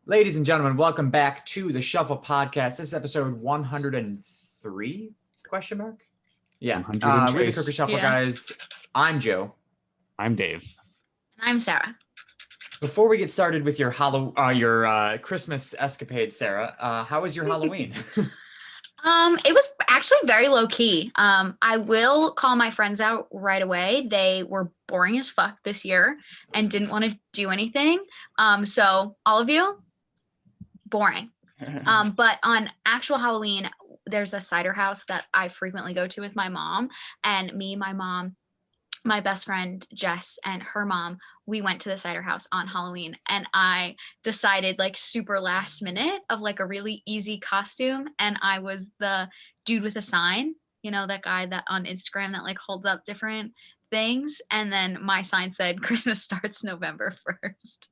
Ladies and gentlemen, welcome back to the Shuffle Podcast. This is episode 103? Question mark? Yeah. 100 and We're the Chase. Cookie Shuffle Yeah. guys. I'm Joe. I'm Dave. And I'm Sarah. Before we get started with your Christmas escapade, Sarah, how was your Halloween? It was actually very low key. I will call my friends out right away. They were boring as fuck this year and didn't want to do anything. So all of you, boring. But on actual Halloween, there's a cider house that I frequently go to with my mom, and me, my mom, my best friend Jess, and her mom, we went to the cider house on Halloween, and I decided like super last minute of like a really easy costume, and I was the dude with a sign, you know, that guy that on Instagram that like holds up different things, and then my sign said Christmas starts November 1st.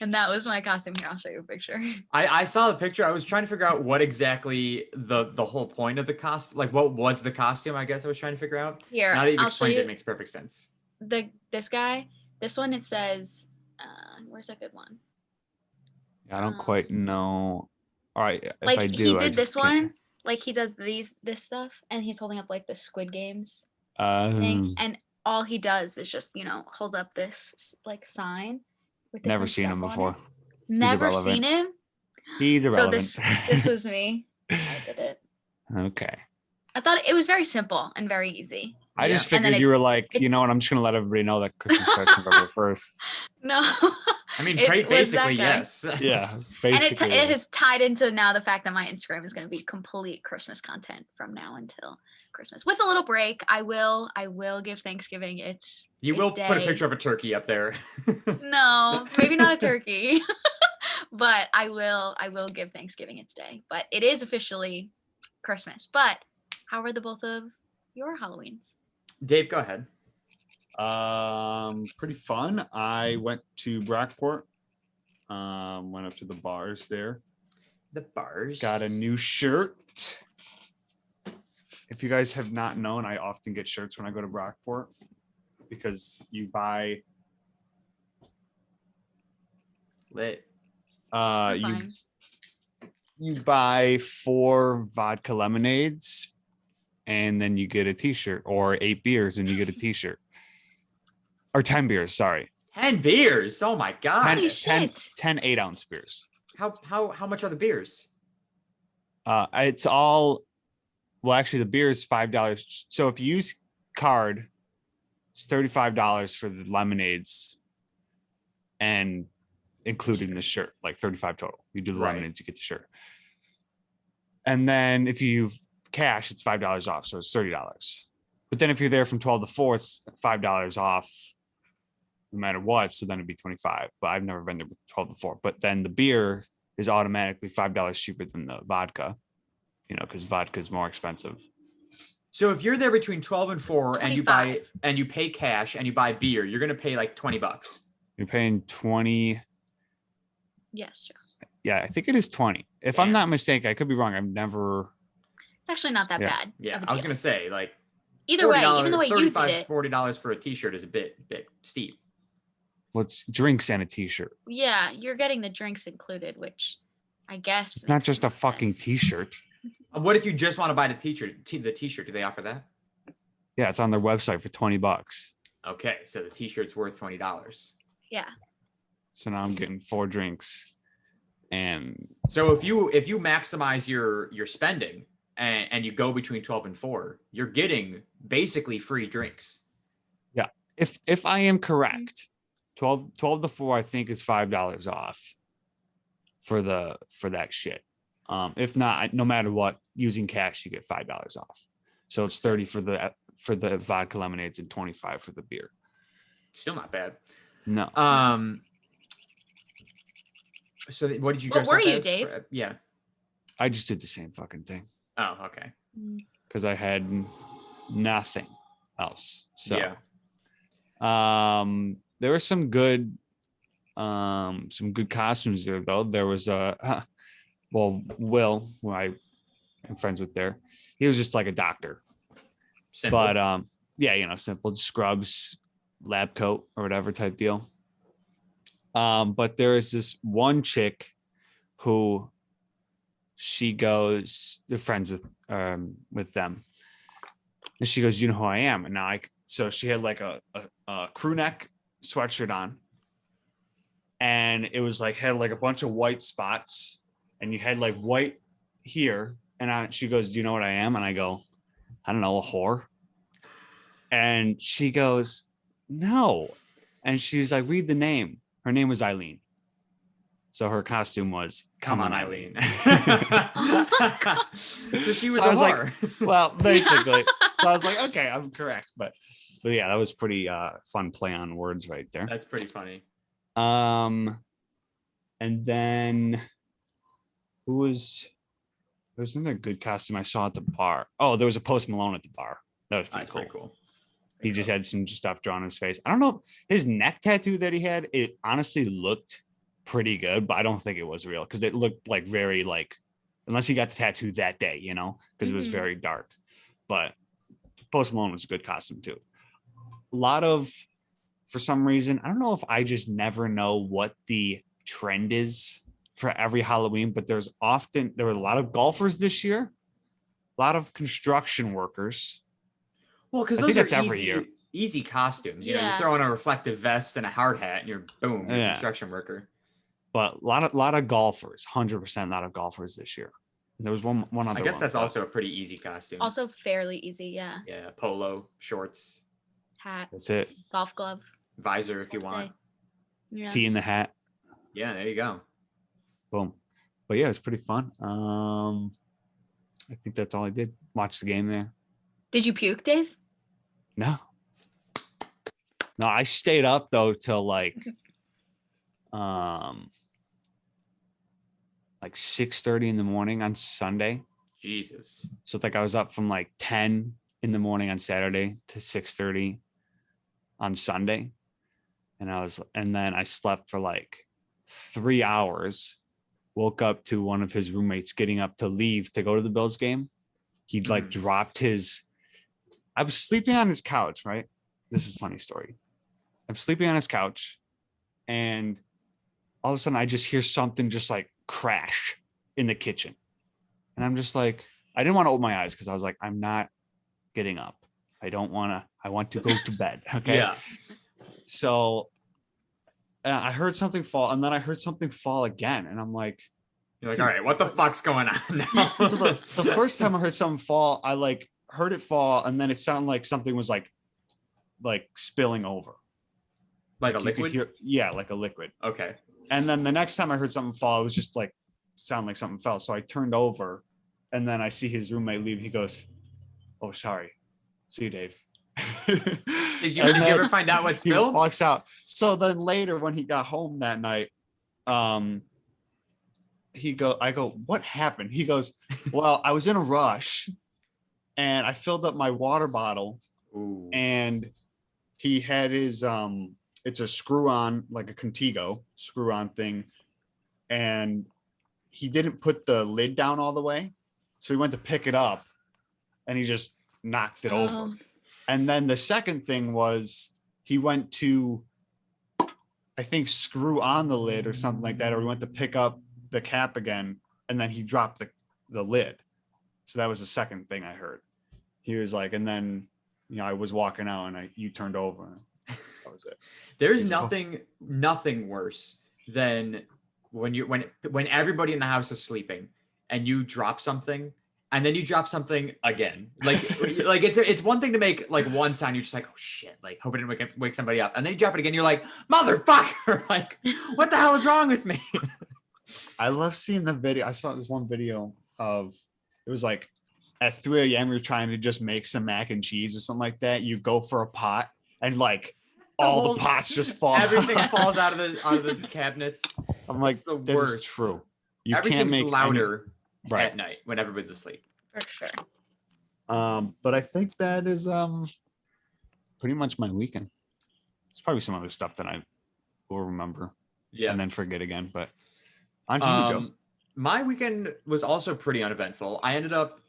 And that was my costume. Here, I'll show you a picture. I saw the picture. I was trying to figure out what exactly the whole point of the costume, like what was the costume, I guess I was trying to figure out. Here, Now that you've I'll show explained you it makes perfect sense. this guy. This one, it says, where's a good one? I don't quite know. All right, if Like I do, he I did this just can't- one, like he does this stuff, and he's holding up like the Squid Games thing, Um, and all he does is just hold up this like sign with never different seen him stuff on before. it. Never irrelevant. seen him. He's So irrelevant. this was me. I did it. Okay. I thought it was very simple and very easy. I just And then figured you were like, you know what? I'm just gonna let everybody know that Christmas starts November 1st. No, I mean, It was that basically, guy. yes. Yeah, and basically. it has tied into now the fact that my Instagram is going to be complete Christmas content from now until Christmas, with a little break. I will give Thanksgiving its You its will put a day. picture of a turkey up there. No, maybe not a turkey, but I will give Thanksgiving its day. But it is officially Christmas. But how were the both of your Halloweens? Dave, go ahead. Pretty fun. I went to Brockport. Went up to the bars there. The bars. Got a new shirt. If you guys have not known, I often get shirts when I go to Brockport because you buy Lit. You're you fine. you buy 4 vodka lemonades and then you get a t-shirt, or 8 beers and you get a t-shirt, or 10 beers, sorry. 10 beers. Oh my god. 10, Holy 10, shit. 10 8-ounce beers. How much are the beers? It's all, well, actually the beer is $5. So if you use card, it's $35 for the lemonades, and including the shirt, like 35 total. You do the Right. lemonades, you get the shirt. And then if you cash, it's $5 off, so it's $30. But then if you're there from 12 to 4, it's $5 off no matter what, so then it'd be 25. But I've never been there with 12 to 4. But then the beer is automatically $5 cheaper than the vodka, you know, because vodka is more expensive. So if you're there between 12 and 4 It's and you 25. pay cash and you buy beer, you're going to pay like $20. You're paying 20. Yes, Joe. Yeah, I think it is 20. If I'm Damn. not mistaken, I could be wrong. I've never. It's actually not that Yeah. bad. Yeah, of a I was deal. going to say like Either way, $40 even the way you did it. $40 for a t-shirt is a bit steep. What's drinks and a t-shirt? Yeah, you're getting the drinks included, which I guess It's not makes just a more fucking sense. t-shirt. What if you just want to buy the t-shirt? The t-shirt, do they offer that? Yeah, it's on their website for $20. Okay, so the t-shirt's worth $20. Yeah. So now I'm getting 4 drinks, and So if you maximize your spending and you go between 12 and 4, you're getting basically free drinks. if I am correct, 12 to 4, I think is $5 off for that shit. If not, no matter what, using cash, you get $5 off. So it's 30 for the vodka lemonades and 25 for the beer. Still not bad. No. So what did you What dress were up you, as? Dave? Yeah. I just did the same fucking thing Oh, okay. because I had nothing else. So Yeah. there were some good costumes there though. There was Will, who I am friends with there, he was just like a doctor. Simple. But yeah, you know, simple, scrubs, lab coat or whatever type deal. But there is this one chick who they're friends with them. And she goes, you know who I am? And now so she had like a crew neck sweatshirt on. And it was like, had like a bunch of white spots. And you had like white here. And she goes, do you know what I am? And I go, I don't know, a whore. And she goes, no. And she's like, read the name. Her name was Eileen. So her costume was Come on, Eileen. Oh my God. So she was So a I was like, whore. well, basically. So I was like, okay, I'm correct. But yeah, that was pretty fun play on words right there. That's pretty funny. And then there was another good costume I saw at the bar. Oh, there was a Post Malone at the bar. That was That's pretty cool. He just had some stuff drawn on his face. I don't know, his neck tattoo that he had, it honestly looked pretty good, but I don't think it was real because it looked like very like, unless he got the tattoo that day, because it was very dark. But Post Malone was a good costume too. A lot of, for some reason, I don't know if I just never know what the trend is for every Halloween, but there were a lot of golfers this year, a lot of construction workers. Well, because I think those that's are every year. easy costumes. You know, Yeah. you throw on a reflective vest and a hard hat, and you're boom, you're a Yeah. construction worker. But a lot of golfers, 100% lot of golfers this year. There was one other. I guess one, that's but also a pretty easy costume. Also fairly easy. Yeah. Yeah, polo, shorts, Hat, that's it. golf glove. visor if you want. Yeah. Tea in the hat. Yeah, there you go. Boom. But yeah, it was pretty fun. I think that's all I did. Watch the game there. Did you puke, Dave? No, I stayed up though till like 6:30 in the morning on Sunday. Jesus. So it's like I was up from like 10 in the morning on Saturday to 6:30 on Sunday. And then I slept for like 3 hours, woke up to one of his roommates getting up to leave to go to the Bills game. He'd like dropped I was sleeping on his couch, right? This is a funny story. I'm sleeping on his couch and all of a sudden I just hear something just like crash in the kitchen. And I'm just like, I didn't want to open my eyes because I was like, I'm not getting up. I want to go to bed. Okay. Yeah. So I heard something fall and then I heard something fall again. And I'm like, You're like, all right, what the fuck's going on now? so the first time I heard something fall, I like heard it fall and then it sounded like something was like spilling over. Like a You could liquid? hear, like a liquid. Okay. And then the next time I heard something fall, it was just like sound like something fell. So I turned over and then I see his roommate leave. He goes, oh, sorry. See you, Dave. Did you ever find out what He spilled? walks out. So then later when he got home that night, I go, what happened? He goes, well, I was in a rush and I filled up my water bottle. Ooh. And he had his it's a screw on, like a Contigo screw on thing, and he didn't put the lid down all the way, so he went to pick it up and he just knocked it over. And then the second thing was he went to, I think, screw on the lid or something like that, or he went to pick up the cap again and then he dropped the lid. So that was the second thing I heard. He was like, and then I was walking out and you turned over. And that was it. There's nothing worse than when everybody in the house is sleeping and you drop something and then you drop something again. Like it's one thing to make like one sound, you're just like, oh shit, like hope it didn't wake somebody up. And then you drop it again, you're like, motherfucker, like what the hell is wrong with me? I love seeing the video. I saw this one video of, it was like at 3 a.m. you're trying to just make some mac and cheese or something like that. You go for a pot and like all the pots just fall. Everything falls out of the cabinets. I'm like, It's the that is worst. true. You Everything's can't make louder right. at night when everybody's asleep. For sure. But I think that is pretty much my weekend. It's probably some other stuff that I will remember and then forget again. But on to you, Joe. My weekend was also pretty uneventful. I ended up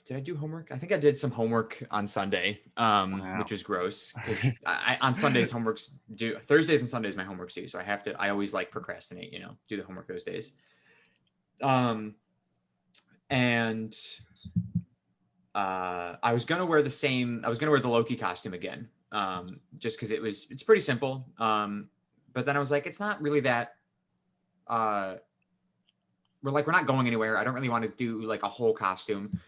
Did I do homework? I think I did some homework on Sunday, which was gross because I on Sundays homework's due. Thursdays and Sundays my homework's due, so I always like procrastinate, do the homework those days. And I was gonna wear the Loki costume again, just because it's pretty simple. But then I was like, it's not really that. We're not going anywhere. I don't really want to do like a whole costume.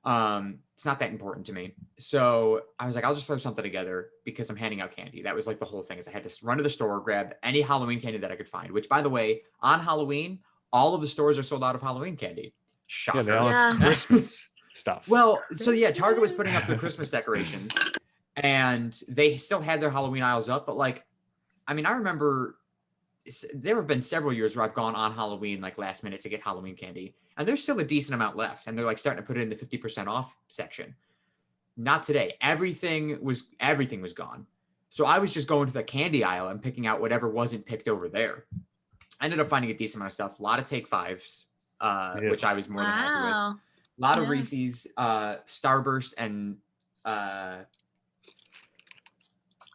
It's not that important to me. So I was like, I'll just throw something together because I'm handing out candy. That was like the whole thing is I had to run to the store, grab any Halloween candy that I could find, which by the way, on Halloween, all of the stores are sold out of Halloween candy. Shocker. Yeah, they all have Christmas stuff. Well, so yeah, Target was putting up the Christmas decorations and they still had their Halloween aisles up. But like, I mean, I remember there have been several years where I've gone on Halloween, like last minute to get Halloween candy. And there's still a decent amount left. And they're like starting to put it in the 50% off section. Not today. Everything was gone. So I was just going to the candy aisle and picking out whatever wasn't picked over there. I ended up finding a decent amount of stuff. A lot of Take Fives, which I was more than happy with. A lot of Reese's, Starburst, and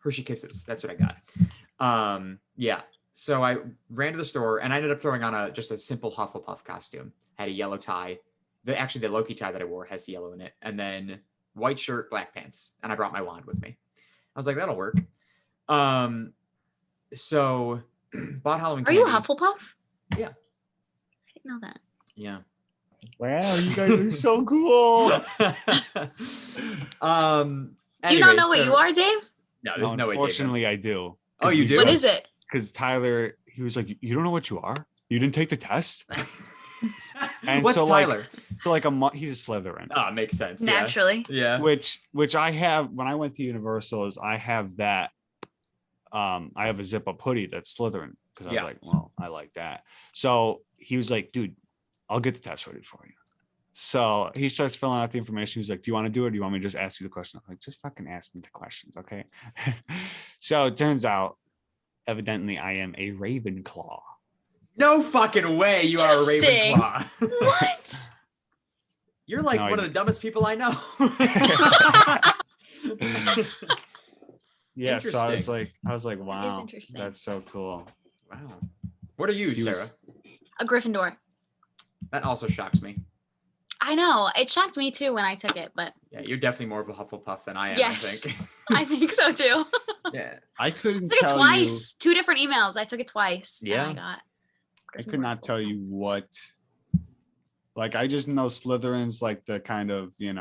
Hershey Kisses. That's what I got. Yeah. So I ran to the store and I ended up throwing on just a simple Hufflepuff costume. Had a yellow tie. The Loki tie that I wore has yellow in it. And then white shirt, black pants. And I brought my wand with me. I was like, that'll work. So bought Halloween candy. Are you a Hufflepuff? Yeah. I didn't know that. Yeah. Wow, you guys are so cool. Do you not know what you are, Dave? No, there's no way. Unfortunately, I do. Oh, you do? What is it? Because Tyler, he was like, you don't know what you are? You didn't take the test? And what's so Tyler? He's a Slytherin. Oh, makes sense. Naturally. Yeah. Which I have when I went to Universal is I have that. I have a zip up hoodie that's Slytherin because I was like, well, I like that. So he was like, dude, I'll get the test ready for you. So he starts filling out the information. He's like, do you want to do it? Or do you want me to just ask you the question? I'm like, just fucking ask me the questions. Okay. So it turns out, evidently, I am a Ravenclaw. No fucking way you are a Ravenclaw. What? You're like one of the dumbest people I know. Yeah, so I was like, wow, that's so cool. Wow. What are you, Sarah? A Gryffindor. That also shocks me. I know. It shocked me too when I took it, but yeah, you're definitely more of a Hufflepuff than I am, yes, I think. I think so too. Yeah. I couldn't I took tell it twice. 2 different emails. I took it twice. Yeah. And I could not tell you what. Like, I just know Slytherin's like the kind of, what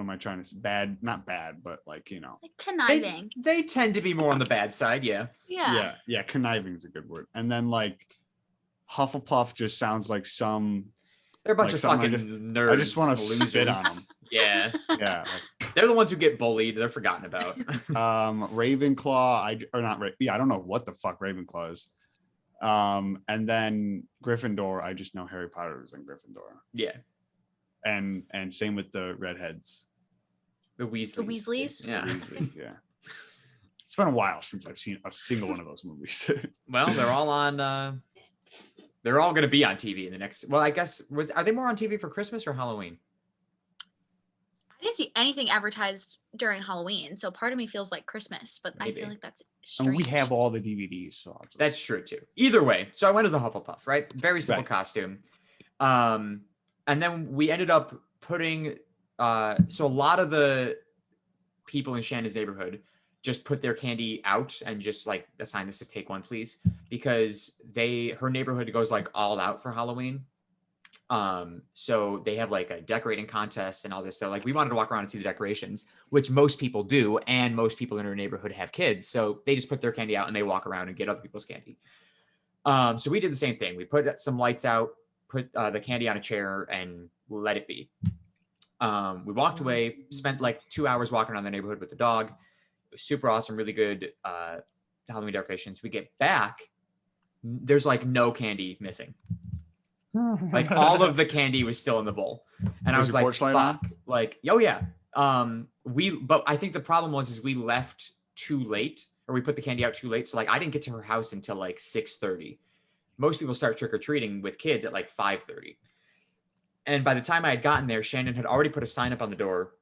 am I trying to say? Bad, not bad, but like, like conniving. They tend to be more on the bad side, yeah. Yeah. Yeah, conniving is a good word. And then like Hufflepuff just sounds like some. They're a bunch of fucking nerds. I just want to spit on them. Yeah. Yeah. They're the ones who get bullied. They're forgotten about. Ravenclaw, I don't know what the fuck Ravenclaw is. And then Gryffindor, I just know Harry Potter was in Gryffindor. Yeah. And same with the redheads. The Weasleys. The Weasleys? Yeah. The Weasleys, yeah. It's been a while since I've seen a single one of those movies. Well, they're all on they're all gonna be on TV in the next I guess are they more on TV for Christmas or Halloween? I didn't see anything advertised during Halloween, so part of me feels like Christmas, but Maybe. I feel like that's strange. And we have all the DVDs, so That's true too. Either way, so I went as a Hufflepuff, right? Very simple costume. And then we ended up putting so a lot of the people in Shannon's neighborhood just put their candy out and just like assign this as take one, please, because her neighborhood goes like all out for Halloween. So they have like a decorating contest and all this stuff. Like we wanted to walk around and see the decorations, which most people do, and most people in our neighborhood have kids, so they just put their candy out and they walk around and get other people's candy. So we did the same thing. We put some lights out, put the candy on a chair, and let it be. We walked away, spent like 2 hours walking around the neighborhood with the dog. It was super awesome, really good Halloween decorations. We get back, there's like no candy missing. Like all of the candy was still in the bowl, and I was like, "Fuck!" Like, oh yeah. But I think the problem was we left too late, or we put the candy out too late. So like, I didn't get to her house until like 6:30. Most people start trick or treating with kids at like 5:30. And by the time I had gotten there, Shannon had already put a sign up on the door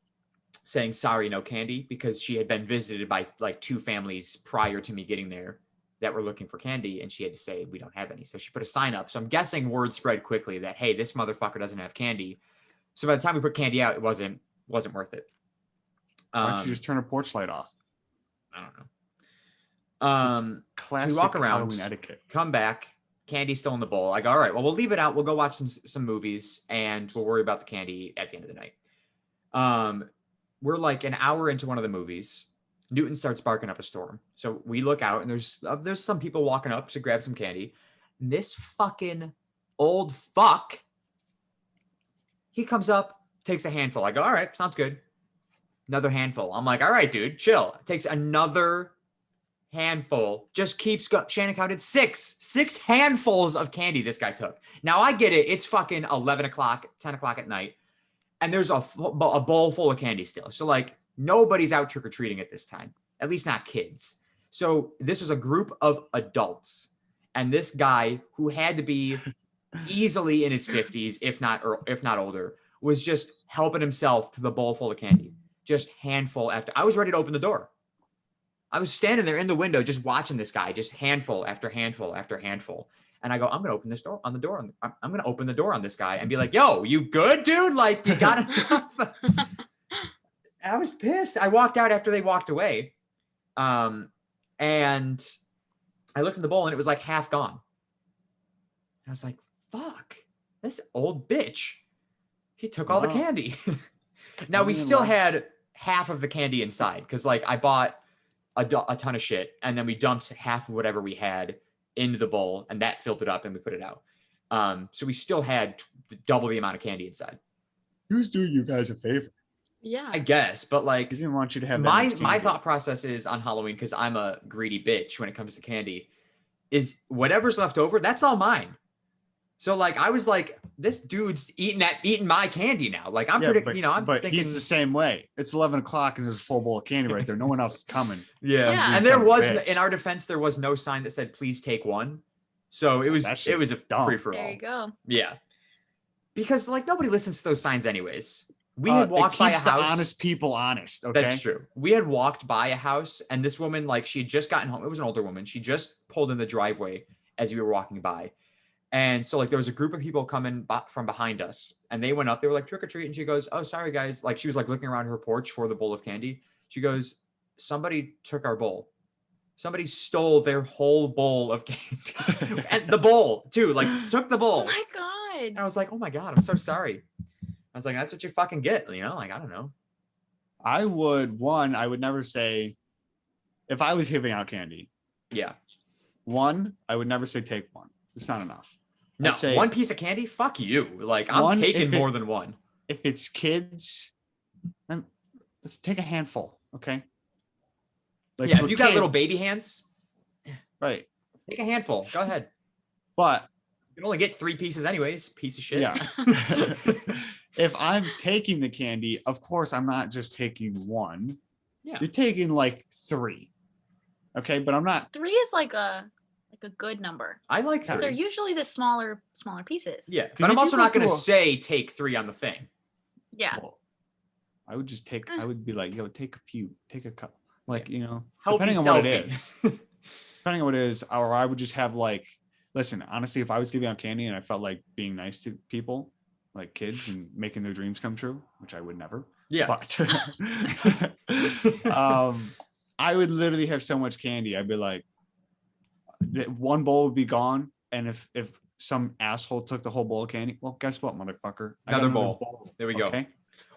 saying, sorry, no candy, because she had been visited by like 2 families prior to me getting there that were looking for candy. And she had to say, we don't have any. So she put a sign up. So I'm guessing word spread quickly that, hey, this motherfucker doesn't have candy. So by the time we put candy out, it wasn't worth it. Why don't you just turn a porch light off? I don't know. Classic so we walk around, Halloween etiquette. come back, candy's still in the bowl. I go, all right, well, we'll leave it out. We'll go watch some movies and we'll worry about the candy at the end of the night. We're like an hour into one of the movies. Newton starts barking up a storm. So we look out and there's some people walking up to grab some candy. And this fucking old fuck, he comes up, takes a handful. I go, all right, sounds good. Another handful. I'm like, all right, dude, chill. Takes another handful, just keeps going. Shannon counted 6 handfuls of candy this guy took. Now I get it. It's fucking 11 o'clock, 10 o'clock at night. And there's a bowl full of candy still. So like nobody's out trick-or-treating at this time, at least not kids. So this was a group of adults. And this guy who had to be easily in his 50s, if not older, was just helping himself to the bowl full of candy. Just handful after. I was ready to open the door. I was standing there in the window just watching this guy, just handful after handful after handful. And I go, I'm going to open this door on the door. I'm going to open the door on this guy and be like, yo, you good, dude? Like, you got enough? I was pissed. I walked out after they walked away. And I looked in the bowl and it was like half gone. I was like, fuck, this old bitch. He took all the candy. Now, we still had half of the candy inside because, like, I bought a ton of shit and then we dumped half of whatever we had into the bowl and that filled it up and we put it out. So we still had double the amount of candy inside. Who's doing you guys a favor? Yeah. I guess, but like, He didn't want you to have my thought process is on Halloween, because I'm a greedy bitch when it comes to candy, is whatever's left over, that's all mine. So like, I was like, this dude's eating my candy now. Like I'm predicting, I'm thinking he's the same way. It's 11 o'clock and there's a full bowl of candy right there. No one else is coming. Yeah. And there was, in our defense, there was no sign that said, please take one. So it was a free for all. There you go. Yeah. Because like nobody listens to those signs anyways. We had walked by a house. The honest people honest. Okay. That's true. We had walked by a house and this woman, like she had just gotten home. It was an older woman. She just pulled in the driveway as we were walking by. And so like there was a group of people coming from behind us and they went up, they were like trick or treat. And she goes, oh, sorry guys. Like she was like looking around her porch for the bowl of candy. She goes, somebody took our bowl. Somebody stole their whole bowl of candy. And the bowl too, like took the bowl. Oh my God. And I was like, oh my God, I'm so sorry. I was like, that's what you fucking get. Like, I don't know. I would never say, if I was giving out candy. Yeah. I would never say take one. It's not enough. No, one piece of candy? Fuck you. Like, I'm taking more than one. If it's kids, then let's take a handful, okay? Like yeah, if you got little baby hands, right? Take a handful. Go ahead. But you can only get 3 pieces anyways. Piece of shit. Yeah. If I'm taking the candy, of course, I'm not just taking one. Yeah. You're taking like 3. Okay, but I'm not. 3 is like a good number. I like 3. They're usually the smaller pieces. Yeah, but I'm also not going to say take 3 on the thing. Yeah. Well, I would just take. I would be like, yo, take a few, take a couple. Like, Help depending on yourself what it is. Depending on what it is, or I would just have like, listen, honestly, if I was giving out candy and I felt like being nice to people, like kids, and making their dreams come true, which I would never. Yeah. But I would literally have so much candy. I'd be like, one bowl would be gone, and if some asshole took the whole bowl of candy, well, guess what, motherfucker? Another bowl. There we go. Okay.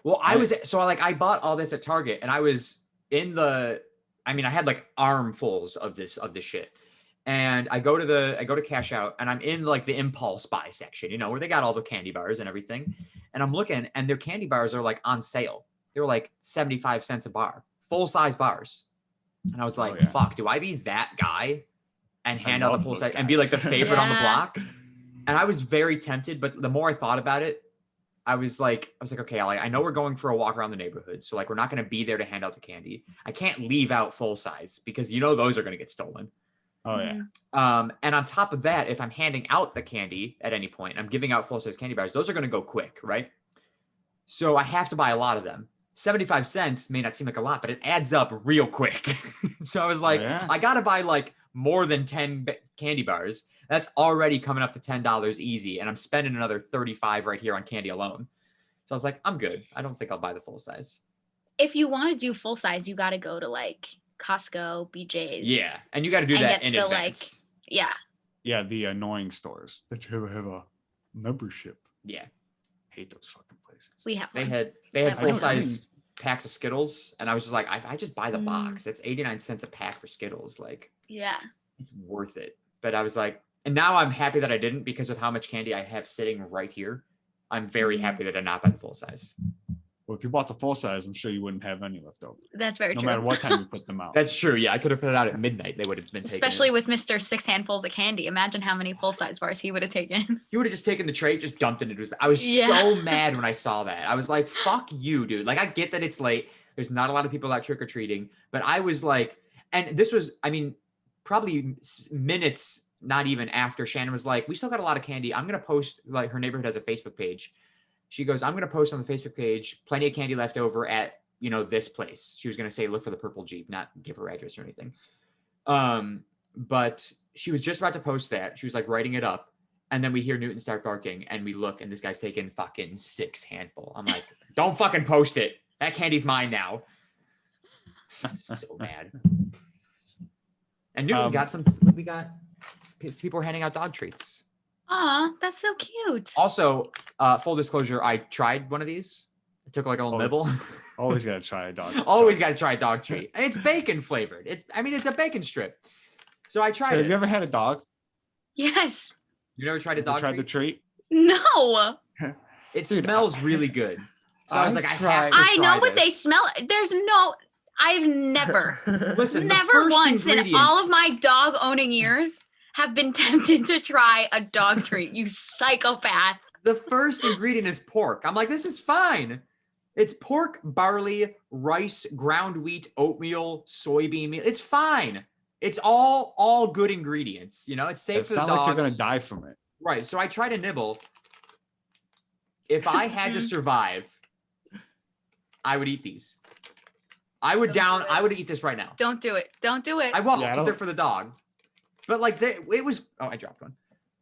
Well, I bought all this at Target, and I was I had like armfuls of this shit. And I go to cash out and I'm in like the impulse buy section, where they got all the candy bars and everything. And I'm looking and their candy bars are like on sale. They were like 75 cents a bar, full size bars. And I was like, fuck, do I be that guy and hand out the full size and be like the favorite on the block? And I was very tempted, but the more I thought about it, I was like, okay, I know we're going for a walk around the neighborhood. So like, we're not going to be there to hand out the candy. I can't leave out full size because those are going to get stolen. Oh yeah. And on top of that, if I'm handing out the candy at any point, I'm giving out full-size candy bars, those are going to go quick, right? So I have to buy a lot of them. 75 cents may not seem like a lot, but it adds up real quick. So I was like, yeah. I got to buy like more than 10 candy bars. That's already coming up to $10 easy. And I'm spending another 35 right here on candy alone. So I was like, I'm good. I don't think I'll buy the full size. If you want to do full size, you got to go to like Costco, BJ's. Yeah. And you got to do And that get in the, advance. Yeah. Yeah, the annoying stores that you have a membership. Yeah. Hate those fucking places. We have They one. had I full know, size packs of Skittles. And I was just like, I just buy the box. It's 89 cents a pack for Skittles. Like, Yeah. it's worth it. But I was like, and now I'm happy that I didn't because of how much candy I have sitting right here. I'm very happy that I not buy the full size. Well, if you bought the full size, I'm sure you wouldn't have any left over. That's very No true. matter what time you put them out. That's true. Yeah, I could have put it out at midnight. They would have been taken. Especially with Mr. 6 handfuls of candy. Imagine how many full size bars he would have taken. You would have just taken the tray, just dumped it into his. I was so mad when I saw that. I was like, "Fuck you, dude!" Like, I get that it's late. There's not a lot of people out trick or treating, but I was like, and this was, I mean, probably minutes, not even after Shannon was like, "We still got a lot of candy. I'm gonna post." Like, her neighborhood has a Facebook page. She goes, "I'm gonna post on the Facebook page, plenty of candy left over at this place." She was gonna say, "Look for the purple Jeep," not give her address or anything. But she was just about to post that. She was like writing it up. And then we hear Newton start barking and we look and this guy's taking fucking 6 handful. I'm like, don't fucking post it. That candy's mine now. I was so mad. And Newton got people were handing out dog treats. Aw, that's so cute. Also, full disclosure, I tried one of these. I took like a little nibble. Always gotta try a dog. Always got to try a dog treat. And it's bacon flavored. It's a bacon strip. So I tried So it. have you ever had a dog? Yes. You never tried a Have you dog tried treat? the treat? No. It Dude, smells really good. So I was like, I have to I know try what they this. smell. I've never, Listen, the never first once in ingredient- all of my dog owning years have been tempted to try a dog treat. You psychopath. The first ingredient is pork. I'm like, this is fine. It's pork, barley, rice, ground wheat, oatmeal, soybean meal. It's fine. It's all good ingredients. It's safe It's for the not dog. like you're gonna die from it. Right. So I tried a nibble. If I had to survive, I would eat these. I would eat this right now. Don't do it. Don't do it. I won't Yeah, I because they're don't- for the dog. But like it was. Oh, I dropped one.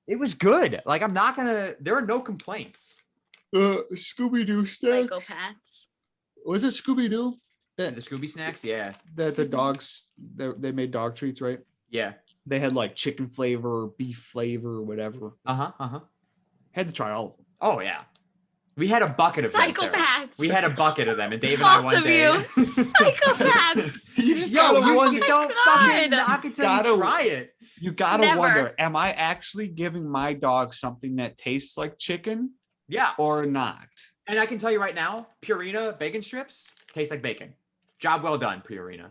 It was good. Like I'm not gonna. There are no complaints. Scooby Doo snacks. Psychopaths. Was it Scooby Doo The Scooby snacks, yeah, that the dogs they made dog treats, right? yeah. They had like chicken flavor, beef flavor, whatever. Uh-huh. Had to try all of them. Oh yeah. We had a bucket of them, Sarah. Psychopaths. We had a bucket of them, and Dave and I Both one of day. you. Psychopaths. You just Yo, gotta wonder. you don't God. fucking knock it till you Gotta- try it. You gotta Never. wonder: am I actually giving my dog something that tastes like chicken Yeah, or not? and I can tell you right now, Purina bacon strips taste like bacon. Job well done, Purina.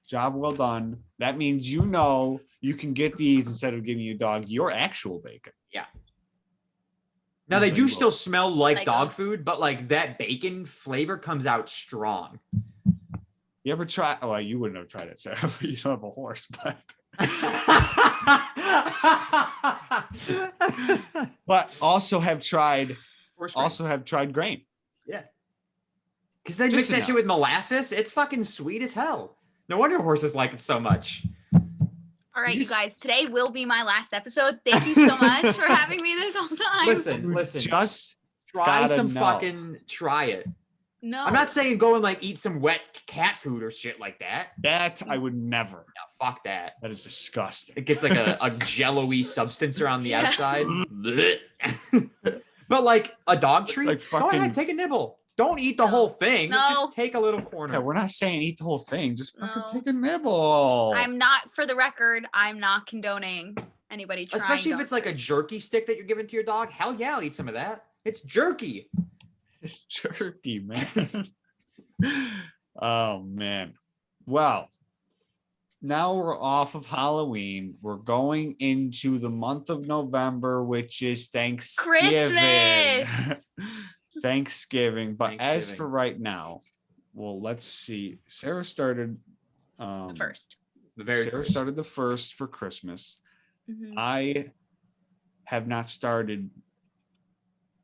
Job well done. That means you can get these instead of giving your dog your actual bacon. Now they do Unbelievable. still smell like dog Psychos. food, but like that bacon flavor comes out strong. You ever try? Well, you wouldn't have tried it, Sarah. You don't have a horse, but also have tried grain. yeah. Because they Just mix that enough. shit with molasses. It's fucking sweet as hell. No wonder horses like it so much. All right, you guys. Today will be my last episode. Thank you so much for having me this whole time. Listen. Just Try gotta some know. fucking try it. No. I'm not saying go and like eat some wet cat food or shit like that. that I would never. No, fuck that. That is disgusting. It gets like a jello-y substance around the Yeah. outside. Blech. But like a dog It's treat, like go ahead, fucking- take a nibble. Don't eat the whole thing. No. Just take a little corner. Yeah, we're not saying eat the whole thing. Just fucking No. take a nibble. I'm not, for the record, I'm not condoning anybody trying. Especially if dog it's like a treats. jerky stick that you're giving to your dog. Hell yeah, I'll eat some of that. It's jerky. It's jerky, man. Oh man. Well, now we're off of Halloween. We're going into the month of November, which is Thanksgiving. Christmas. Thanksgiving. But as Thanksgiving. for right now, well, let's see. Sarah started First. The very Sarah first. started the 1st for Christmas. Mhm. I have not started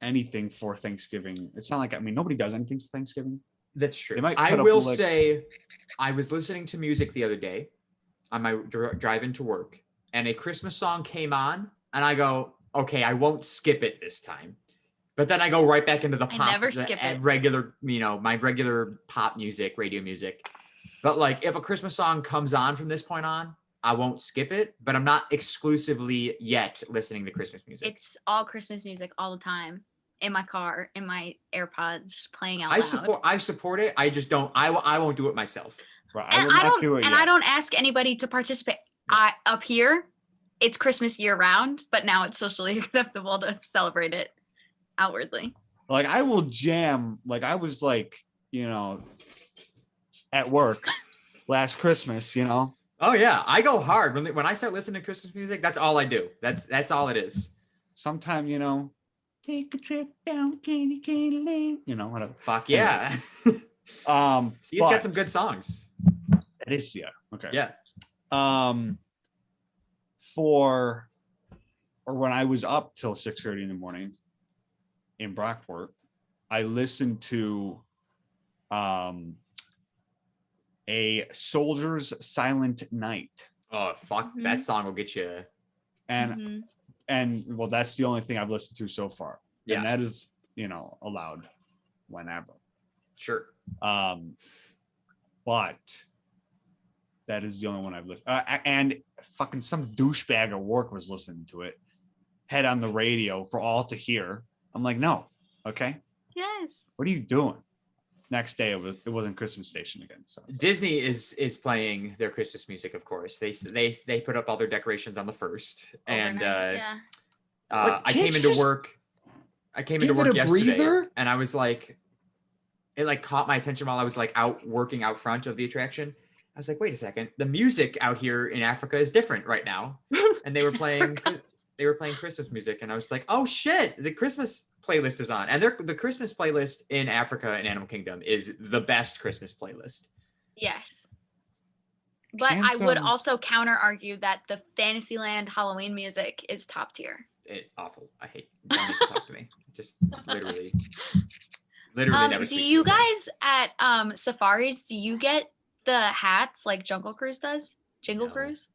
anything for Thanksgiving. It's not like, I mean, nobody does anything for Thanksgiving. That's true. They might I put up, will like- say, I was listening to music the other day on my drive into work, and a Christmas song came on, and I go, okay, I won't skip it this time. But then I go right back into the I pop, never skip it. regular, my regular pop music, radio music. But like, if a Christmas song comes on from this point on, I won't skip it. But I'm not exclusively yet listening to Christmas music. It's all Christmas music all the time in my car, in my AirPods, playing out loud. I support it. I just don't. I won't do it myself. Right, And I will not do it and yet. I don't ask anybody to participate. Up here, it's Christmas year round, but now it's socially acceptable to celebrate it outwardly. Like, I will jam. Like, I was like, at work last Christmas, Oh yeah, I go hard when I start listening to Christmas music. That's all I do. That's all it is. sometime, take a trip down candy lane, whatever. Fuck yeah. Anyways. See, he's got some good songs. It is, yeah. Okay. Yeah. Or when I was up till 6:30 in the morning in Brockport, I listened to a Soldier's Silent Night. Oh fuck, that song will get you. And Mhm. and well, that's the only thing I've listened to so far. Yeah. And that is, allowed whenever. Sure. But that is the only one I've listened. And fucking some douchebag at work was listening to it, had on the radio for all to hear. I'm like, no, okay, Yes. what are you doing? Next day, it wasn't Christmas station again. So Disney is playing their Christmas music, of course. They put up all their decorations on the 1st, and Overnight, yeah. Like, I can't came you into just work. I came into give it work a yesterday, breather? and I was like, it like caught my attention while I was like out working out front of the attraction. I was like, wait a second, the music out here in Africa is different right now, and they were playing Christmas music, and I was like, oh shit, the Christmas playlist is on, and the Christmas playlist in Africa and Animal Kingdom is the best Christmas playlist. Yes. But I would also counter argue that the Fantasyland Halloween music is top tier. Awful. I hate. Don't even talk to me. Just literally never. Do speak to you me again. guys at safaris, do you get the hats like Jungle Cruise does? Jingle No. Cruise?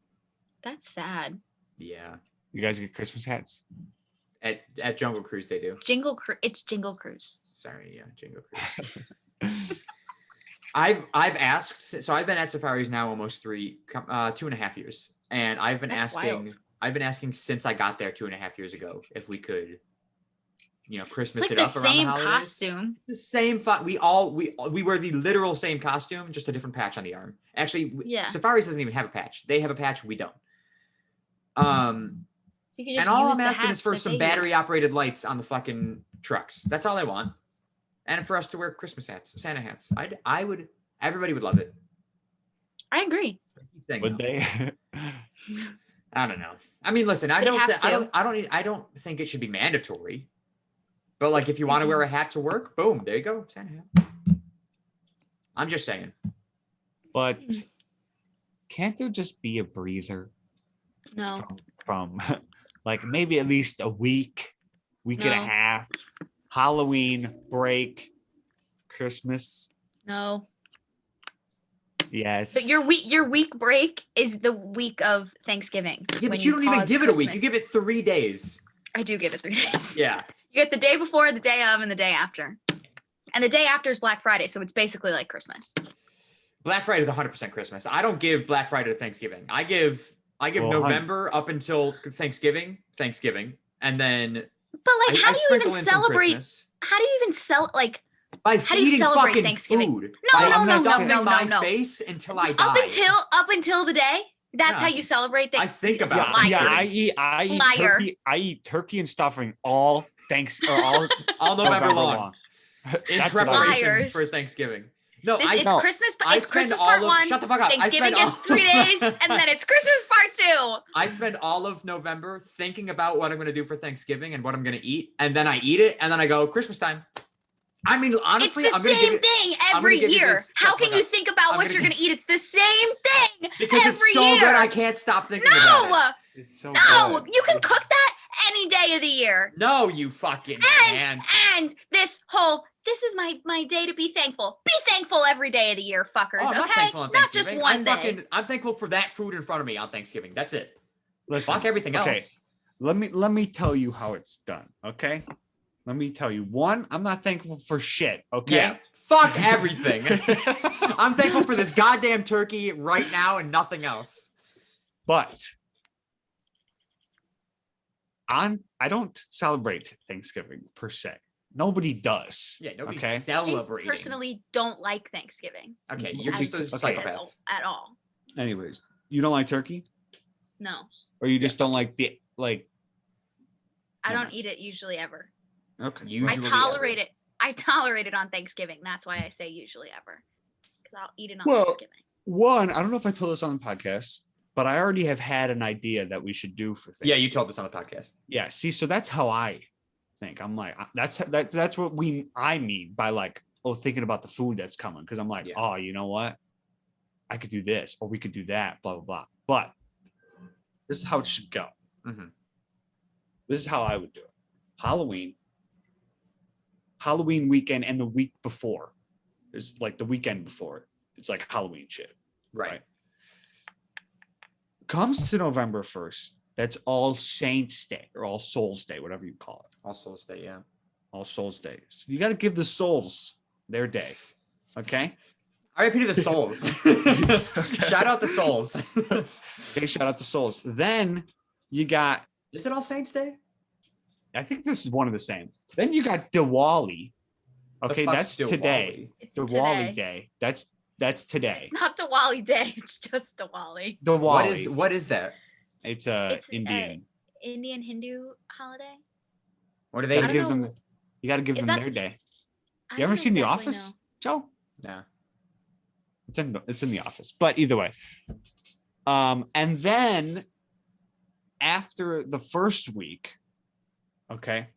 That's sad. Yeah. you guys get Christmas hats? At Jungle Cruise they do. It's Jingle Cruise. Sorry, yeah, Jingle Cruise. I've asked, so I've been at safaris now almost 2.5 years, and I've been That's asking. wild. I've been asking since I got there 2.5 years ago if we could, Christmas It's like it the up around the same holidays. costume. The same. We wear the literal same costume, just a different patch on the arm. Actually, Yeah. Safaris doesn't even have a patch. They have a patch. We don't. You could And just all use I'm the asking is hats for that some they battery use. operated lights on the fucking trucks. That's all I want. And for us to wear Christmas hats, Santa hats. I would. Everybody would love it. I agree. Thing, Would though. they? I don't know. I mean, listen. I They don't. have Say, to. I don't think it should be mandatory. But like, if you want to wear a hat to work, boom, there you go, Santa hat. I'm just saying. But can't there just be a breather No. from like maybe at least a week and a No. half, Halloween break, Christmas? No. Yes. But your week break is the week of Thanksgiving. Yeah, when but you don't even pause give it a week. You Christmas. give it 3 days. I do give it 3 days. Yeah. You get the day before, the day of, and the day after. And the day after is Black Friday, so it's basically like Christmas. Black Friday is 100% Christmas. I don't give Black Friday to Thanksgiving. I give Well, November up until Thanksgiving, and then But like, how do you sprinkle even in some celebrate? Christmas How do you even like by how do you feeding celebrate fucking Thanksgiving? food? No, by no, no, stuffing no, my no. face until I die. up until the day? That's how Yeah. you celebrate I think about Yeah, Thanksgiving. I eat Liar. turkey. I eat turkey and stuffing all all all November long in That's what I preparation Liars. for Thanksgiving. No, It's No. Christmas, but I it's spend Christmas all part of, one. shut the fuck up. Thanksgiving I spend is 3 days, and then it's Christmas part 2. I spend all of November thinking about what I'm going to do for Thanksgiving and what I'm going to eat, and then I eat it, and then I go Christmas time. I mean, honestly, It's the I'm going to give same it thing I'm every gonna give you year. this- How shut the can fuck you up. think about I'm what gonna you're give- going to eat? It's the same thing. Because it's every so year. good, I can't stop thinking about it. No, It's so no, good. you can cook that any day of the year. No, you fucking And can't. this is my day to be thankful. Be thankful every day of the year, fuckers. Oh, I'm not okay, thankful on not just Thanksgiving. one day. I'm thankful for that food in front of me on Thanksgiving. That's it. Listen, Fuck everything okay, else. Let me tell you how it's done. Okay. Let me tell you. One, I'm not thankful for shit. Okay. Yeah. Fuck everything. I'm thankful for this goddamn turkey right now and nothing else. But I don't celebrate Thanksgiving per se. Nobody does. Yeah, nobody's Okay. I celebrating. personally don't like Thanksgiving Okay, you're as- just a Okay. as psychopath. at all. Anyways, you don't like turkey, No, or you just don't like the like. I Never don't mind. eat it usually ever. Okay. Usually I tolerate it. I tolerate it on Thanksgiving. That's why I say usually ever, because I'll eat it on Well, Thanksgiving. One, I don't know if I told this on the podcast, but I already have had an idea that we should do for things. Yeah, you told us on the podcast. Yeah. See, so that's how I think. I'm like, that's what I mean by like, oh, thinking about the food that's coming. Cause I'm like, Yeah. oh, you know what? I could do this or we could do that, blah, blah, blah. But this is how it should go. Mhm. This is how I would do it. Halloween weekend and the week before is like the weekend before. It's like Halloween shit. Right. Comes to November 1st. That's All Saints Day or All Souls Day, whatever you call it. All Souls Day, yeah. All Souls Day. So you got to give the souls their day. Okay. RIP to the souls. Shout out the souls. Okay. Shout out to souls. Then you got, Is it All Saints Day? I think this is one of the same. Then you got Diwali. The Okay. fuck's That's today. It's Diwali today. Day. That's today. Not Diwali Day. It's just Diwali. Diwali. What is that? It's It's, Indian. Indian Hindu holiday. What do You they gotta I do? don't give know. them. You gotta give Is them that- their day. I You ever don't seen The exactly Office, know. Joe? No. It's in The Office. But either way. And then after the first week, okay,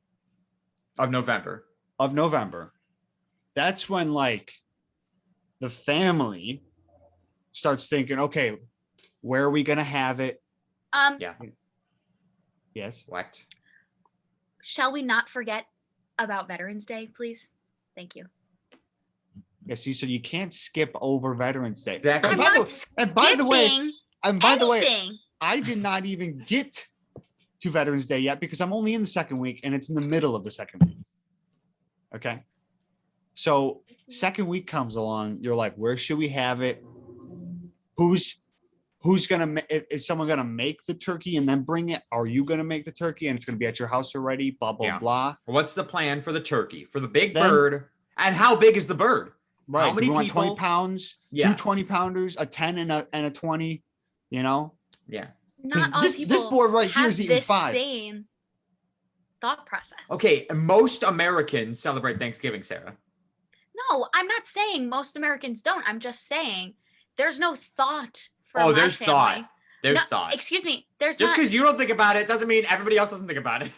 Of November. of November, that's when like the family starts thinking, okay, where are we gonna have it? Yeah. Yes. What? Shall we not forget about Veterans Day, please? Thank you. Yeah, see, so you can't skip over Veterans Day. Exactly. I'm By the- not and by the way, skipping anything. anything. I did not even get to Veterans Day yet because I'm only in the second week and it's in the middle of the second week. Okay. So second week comes along, you're like, where should we have it? Who's gonna is someone gonna make the turkey and then bring it? Are you gonna make the turkey and it's gonna be at your house already? Blah blah Yeah. blah. What's the plan for the turkey? For the big Then- bird? And how big is the bird? Right. How many Do we want 20 people- pounds? Yeah. Two 20-pounders, a 10 and a 20, you know? Yeah. Not all this people board right here have is eating this 5. same thought process. Okay. Most Americans celebrate Thanksgiving, Sarah. No, I'm not saying most Americans don't. I'm just saying there's no thought for Oh, my there's family. thought. There's No, thought. Excuse me. There's Just not. because you don't think about it doesn't mean everybody else doesn't think about it.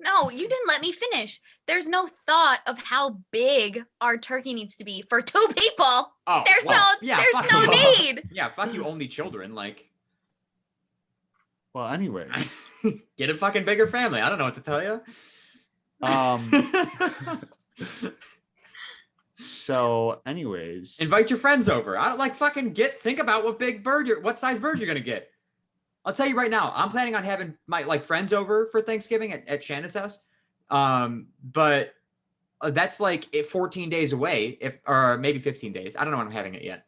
No, you didn't let me finish. There's no thought of how big our turkey needs to be for 2 people. Oh, There's well, no yeah, there's fuck no you. need. Yeah, fuck you, only children. Like, Well, anyway. get a fucking bigger family. I don't know what to tell you. So anyways. Invite your friends over. I don't like fucking think about what size bird you're gonna get. I'll tell you right now, I'm planning on having my like friends over for Thanksgiving at Shannon's house. But that's like 14 days away, or maybe 15 days. I don't know when I'm having it yet.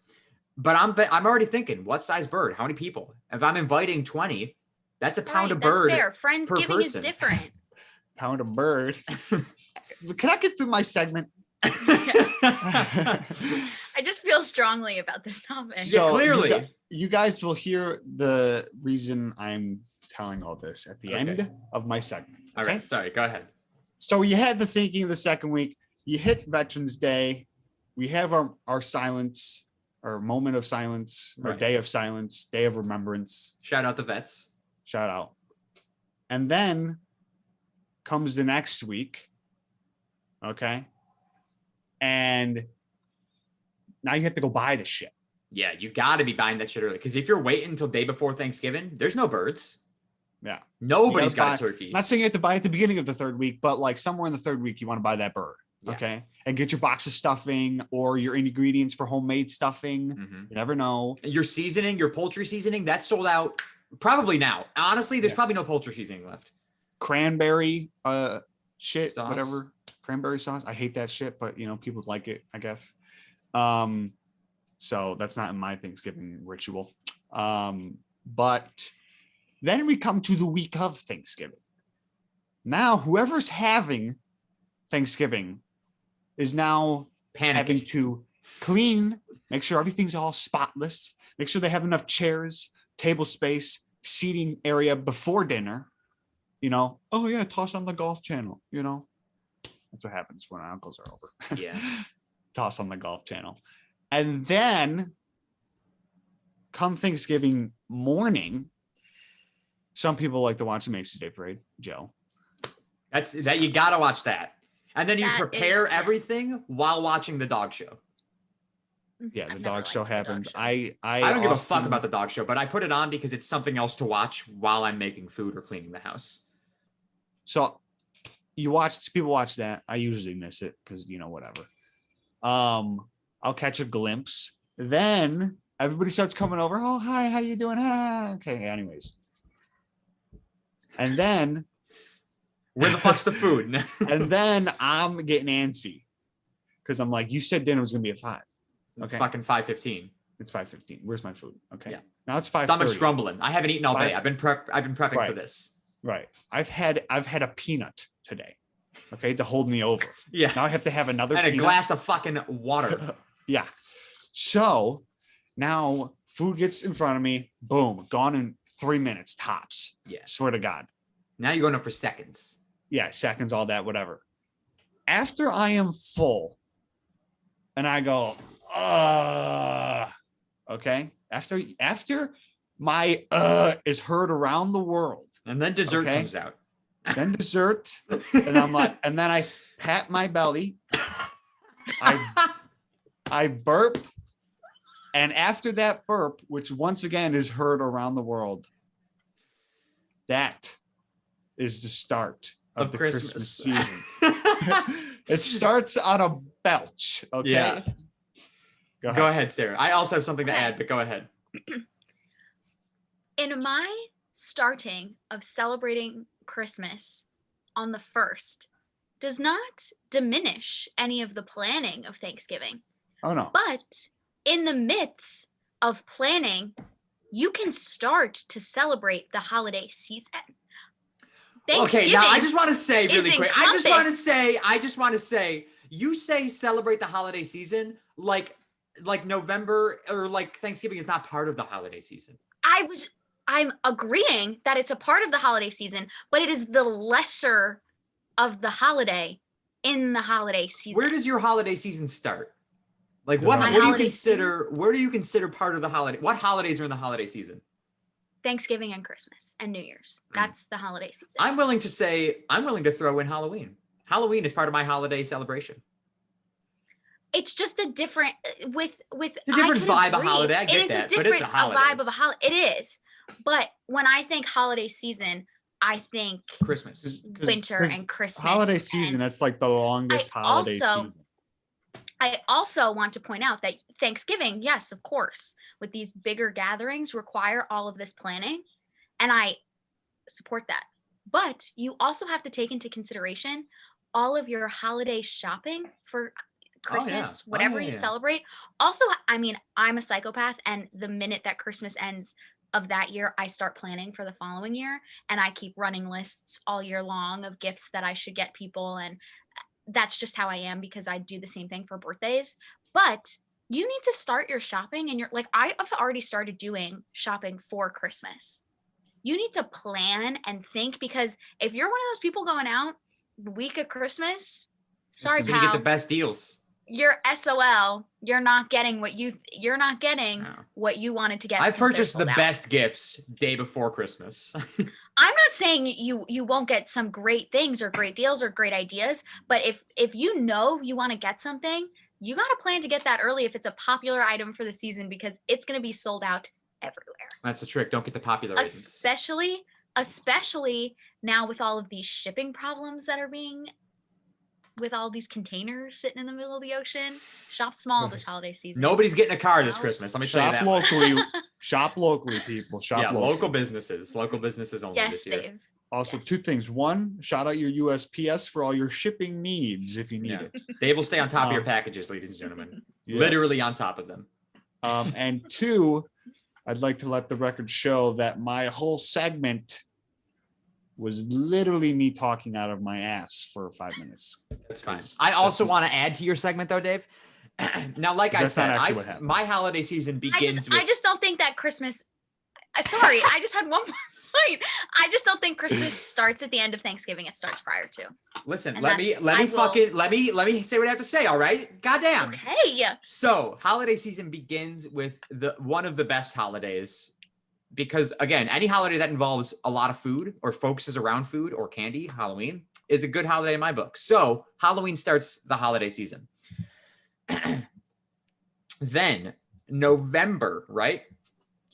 But I'm already thinking, what size bird? How many people? If I'm inviting 20, that's a pound Right, of bird. That's fair. Friendsgiving is person. different. Pound of bird. Can I get through my segment? I just feel strongly about this topic. Yeah, clearly. You guys will hear the reason I'm telling all this at the Okay. end of my segment. All right, sorry, go ahead. So you had the thinking of the second week. You hit Veterans Day. We have our silence, our moment of silence, our Right. day of silence, day of remembrance. Shout out the vets. Shout out. And then comes the next week. Okay. And now you have to go buy the shit. Yeah, you got to be buying that shit early because if you're waiting until day before Thanksgiving, there's no birds. Yeah. Nobody's got a buy, turkey. Not saying you have to buy at the beginning of the third week, but like somewhere in the third week, you want to buy that bird. Yeah. Okay. And get your box of stuffing or your ingredients for homemade stuffing. You never know. Your seasoning, your poultry seasoning, that's sold out probably now. Honestly, there's probably no poultry seasoning left. Cranberry shit, Sauce. whatever. Cranberry sauce. I hate that shit, but people like it, I guess. So that's not in my Thanksgiving ritual. But then we come to the week of Thanksgiving. Now, whoever's having Thanksgiving is now having to clean, make sure everything's all spotless, make sure they have enough chairs, table space, seating area before dinner. Oh yeah, toss on the golf channel. That's what happens when our uncles are over. Yeah. Toss on the golf channel. And then come Thanksgiving morning, some people like to watch the Macy's Day Parade. Joe. That you got to watch that. And then you That prepare is- everything while watching the dog show. Yeah, I've the never dog show liked the dog happened. show. I I don't give a fuck often- about the dog show, but I put it on because it's something else to watch while I'm making food or cleaning the house. So people watch that. I usually miss it because whatever. I'll catch a glimpse. Then everybody starts coming over. Oh, hi, how you doing? Ah, okay, anyways. And then Where the fuck's the food? and then I'm getting antsy because I'm like, you said dinner was gonna be at 5. It's Okay. fucking 5:15. It's 5:15. Where's my food? Okay. Yeah. Now it's 5:30. Stomach's grumbling. I haven't eaten all day. Five- I've been prepping for Right. this. Right. I've had a peanut today. Okay, to hold me over. Yeah. Now I have to have another And a peanut. glass of fucking water. Yeah. So now food gets in front of me. Boom. Gone in 3 minutes tops. Yeah. Swear to God. Now you're going up for seconds. Yeah. Seconds, all that, whatever. After I am full and I go, okay. After my is heard around the world, And then dessert Okay. comes out. then dessert, and I'm like, and then I pat my belly, I burp, and after that burp, which once again is heard around the world, that is the start of the Christmas season. It starts on a belch. Okay. Yeah. Go ahead. Go ahead, Sarah. I also have something to Okay. add, but go ahead. In my starting of celebrating Christmas on the 1st does not diminish any of the planning of Thanksgiving. Oh no. But in the midst of planning, you can start to celebrate the holiday season. Okay, now I just want to say really is quick. I just want to encompassed. say, you say celebrate the holiday season like November or like Thanksgiving is not part of the holiday season. I'm agreeing that it's a part of the holiday season, but it is the lesser of the holiday in the holiday season. Where does your holiday season start? Like The what holiday do you holiday consider where do you consider part of the holiday? What holidays are in the holiday season? Thanksgiving and Christmas and New Year's. That's the holiday season. I'm willing to throw in Halloween. Halloween is part of my holiday celebration. It's just a different with It's a different vibe of holiday. I get it is that, a but different it's a holiday. vibe of a holiday. It is. But when I think holiday season, I think Christmas. 'Cause- winter 'cause and Christmas. holiday and season, that's like the longest I holiday also- season. I also want to point out that Thanksgiving, yes, of course, with these bigger gatherings require all of this planning, and I support that. But you also have to take into consideration all of your holiday shopping for Christmas, whatever you yeah. celebrate. Also, I mean, I'm a psychopath, and the minute that Christmas ends of that year, I start planning for the following year, and I keep running lists all year long of gifts that I should get people, and that's just how I am because I do the same thing for birthdays. But you need to start your shopping, and you're like, I have already started doing shopping for Christmas. You need to plan and think, because if you're one of those people going out the week of Christmas, sorry, This is when you get pal, the best deals. you're SOL. You're not getting what you're not getting No. what you wanted to get. I've because they're purchased the sold out. best gifts day before Christmas. I'm not saying you won't get some great things or great deals or great ideas, but if you know you want to get something, you got to plan to get that early if it's a popular item for the season because it's going to be sold out everywhere. That's the trick. Don't get the popular items. Especially now with all of these shipping problems that are being with all these containers sitting in the middle of the ocean. Shop small this holiday season. Nobody's getting a car this Christmas. Let me tell you that. Shop locally. Shop locally, people. Shop locally. Local businesses. Local businesses only this year. Dave. Also, two things. One, shout out your USPS for all your shipping needs if you need it. Dave will stay on top of your packages, ladies and gentlemen. Yes. Literally on top of them. And two, I'd like to let the record show that my whole segment was literally me talking out of my ass for 5 minutes. That's fine. I also want to add to your segment though, Dave. Now, like I said, my holiday season begins I just don't think that Christmas. Sorry, I just had one more point. I just don't think Christmas starts at the end of Thanksgiving. It starts prior to. Listen, let me say what I have to say. All right, goddamn. Okay. So, holiday season begins with one of the best holidays, because again, any holiday that involves a lot of food or focuses around food or candy, Halloween is a good holiday in my book. So, Halloween starts the holiday season. Then November, right?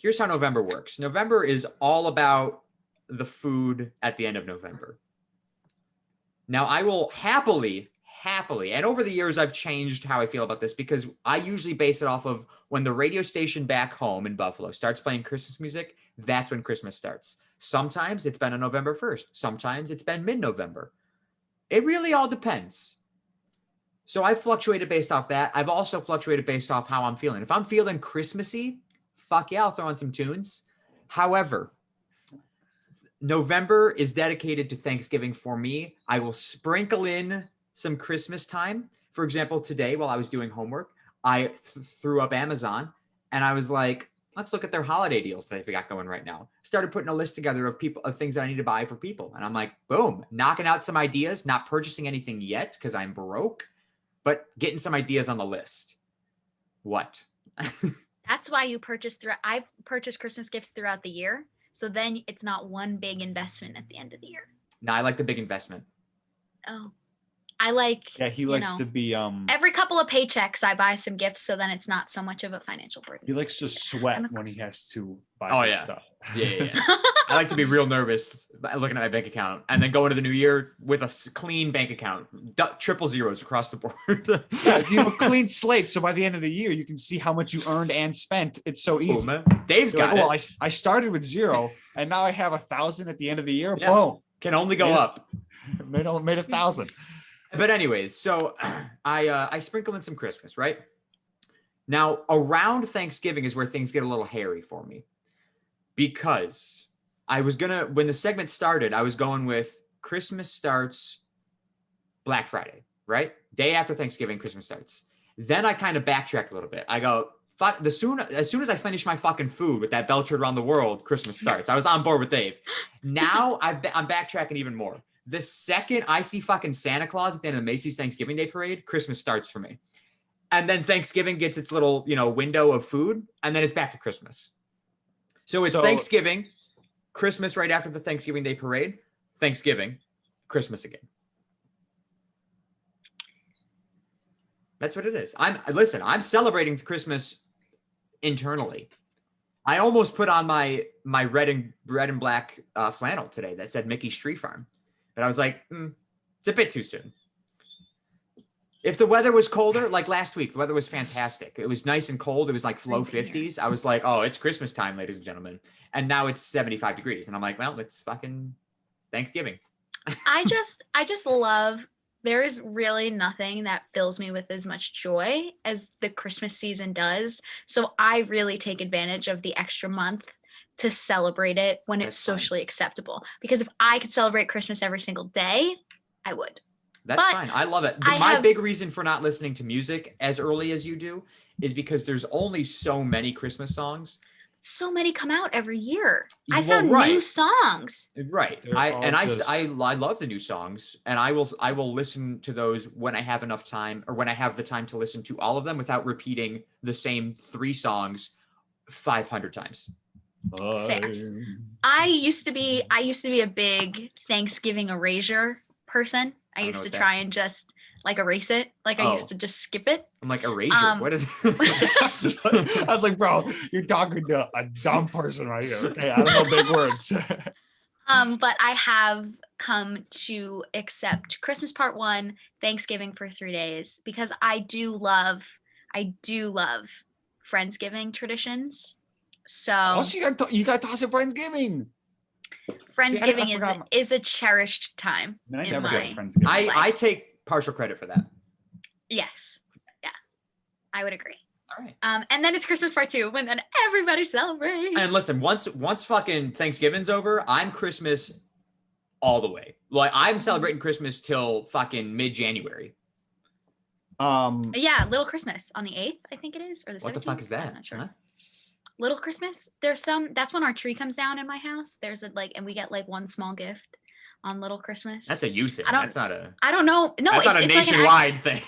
Here's how November works. November is all about the food at the end of November. Now, I will happily, and over the years, I've changed how I feel about this because I usually base it off of when the radio station back home in Buffalo starts playing Christmas music, that's when Christmas starts. Sometimes it's been on November 1st. Sometimes it's been mid-November. It really all depends. So I've fluctuated based off that. I've also fluctuated based off how I'm feeling. If I'm feeling Christmassy, fuck yeah, I'll throw on some tunes. However, November is dedicated to Thanksgiving for me. I will sprinkle in some Christmas time. For example, today while I was doing homework, I threw up Amazon and I was like, let's look at their holiday deals that they've got going right now. Started putting a list together of things that I need to buy for people. And I'm like, boom, knocking out some ideas, not purchasing anything yet because I'm broke, but getting some ideas on the list. What? That's why I've purchased Christmas gifts throughout the year. So then it's not one big investment at the end of the year. No, I like the big investment. Oh, I like. Yeah, he likes to be. Every couple of paychecks, I buy some gifts, so then it's not so much of a financial burden. He likes to sweat when he has to buy stuff. Yeah. I like to be real nervous looking at my bank account and then go into the new year with a clean bank account, triple zeros across the board. Yeah, you have a clean slate, so by the end of the year, you can see how much you earned and spent. It's so easy. Boom. Dave's got it. Well, I started with 0, and now I have 1,000 at the end of the year. Yeah. Boom. Can only go up. Made 1,000. But anyways, so I sprinkle in some Christmas, right? Now, around Thanksgiving is where things get a little hairy for me. Because when the segment started, I was going with Christmas starts Black Friday, right? Day after Thanksgiving, Christmas starts. Then I kind of backtracked a little bit. I go, fuck, as soon as I finish my fucking food with that Belchard around the world, Christmas starts. I was on board with Dave. Now I'm backtracking even more. The second I see fucking Santa Claus at the end of the Macy's Thanksgiving Day Parade, Christmas starts for me. And then Thanksgiving gets its little, window of food, and then it's back to Christmas. So it's Thanksgiving, Christmas right after the Thanksgiving Day Parade, Thanksgiving, Christmas again. That's what it is. I'm celebrating Christmas internally. I almost put on my red and black flannel today that said Mickey's Tree Farm. But I was like, it's a bit too soon. If the weather was colder, like last week, the weather was fantastic. It was nice and cold. It was like low 50s. I was like, oh, it's Christmas time, ladies and gentlemen. And now it's 75 degrees. And I'm like, well, it's fucking Thanksgiving. I just love, there is really nothing that fills me with as much joy as the Christmas season does. So I really take advantage of the extra month to celebrate it when it's socially acceptable. Because if I could celebrate Christmas every single day, I would. That's fine. I love it. My big reason for not listening to music as early as you do is because there's only so many Christmas songs. So many come out every year. I found new songs. Right. I love the new songs, and I will listen to those when I have enough time, or when I have the time to listen to all of them without repeating the same 3 songs 500 times. Fair. I used to be a big Thanksgiving erasure person. I used to try and just like erase it. Like I used to just skip it. I'm like, erasure. What is I was like, bro, you're talking to a dumb person right here. Okay, I don't know big words. But I have come to accept Christmas part 1, Thanksgiving for 3 days, because I do love Friendsgiving traditions. So Also, you got to toss it Friendsgiving. Friendsgiving forgot is a cherished time. I mean, I in never my- got Friendsgiving. I take partial credit for that. Yes. Yeah. I would agree. All right. And then it's Christmas part 2 when then everybody celebrates. And listen, once fucking Thanksgiving's over, I'm Christmas all the way. Like I'm celebrating Christmas till fucking mid-January. Yeah, Little Christmas on the 8th, I think it is, or the 17th. What the fuck is I'm that? not sure. Huh? Little Christmas. That's when our tree comes down in my house. There's and we get like one small gift on Little Christmas. That's a you thing. I don't- That's not a. I don't know. No, That's not a it's like nationwide thing.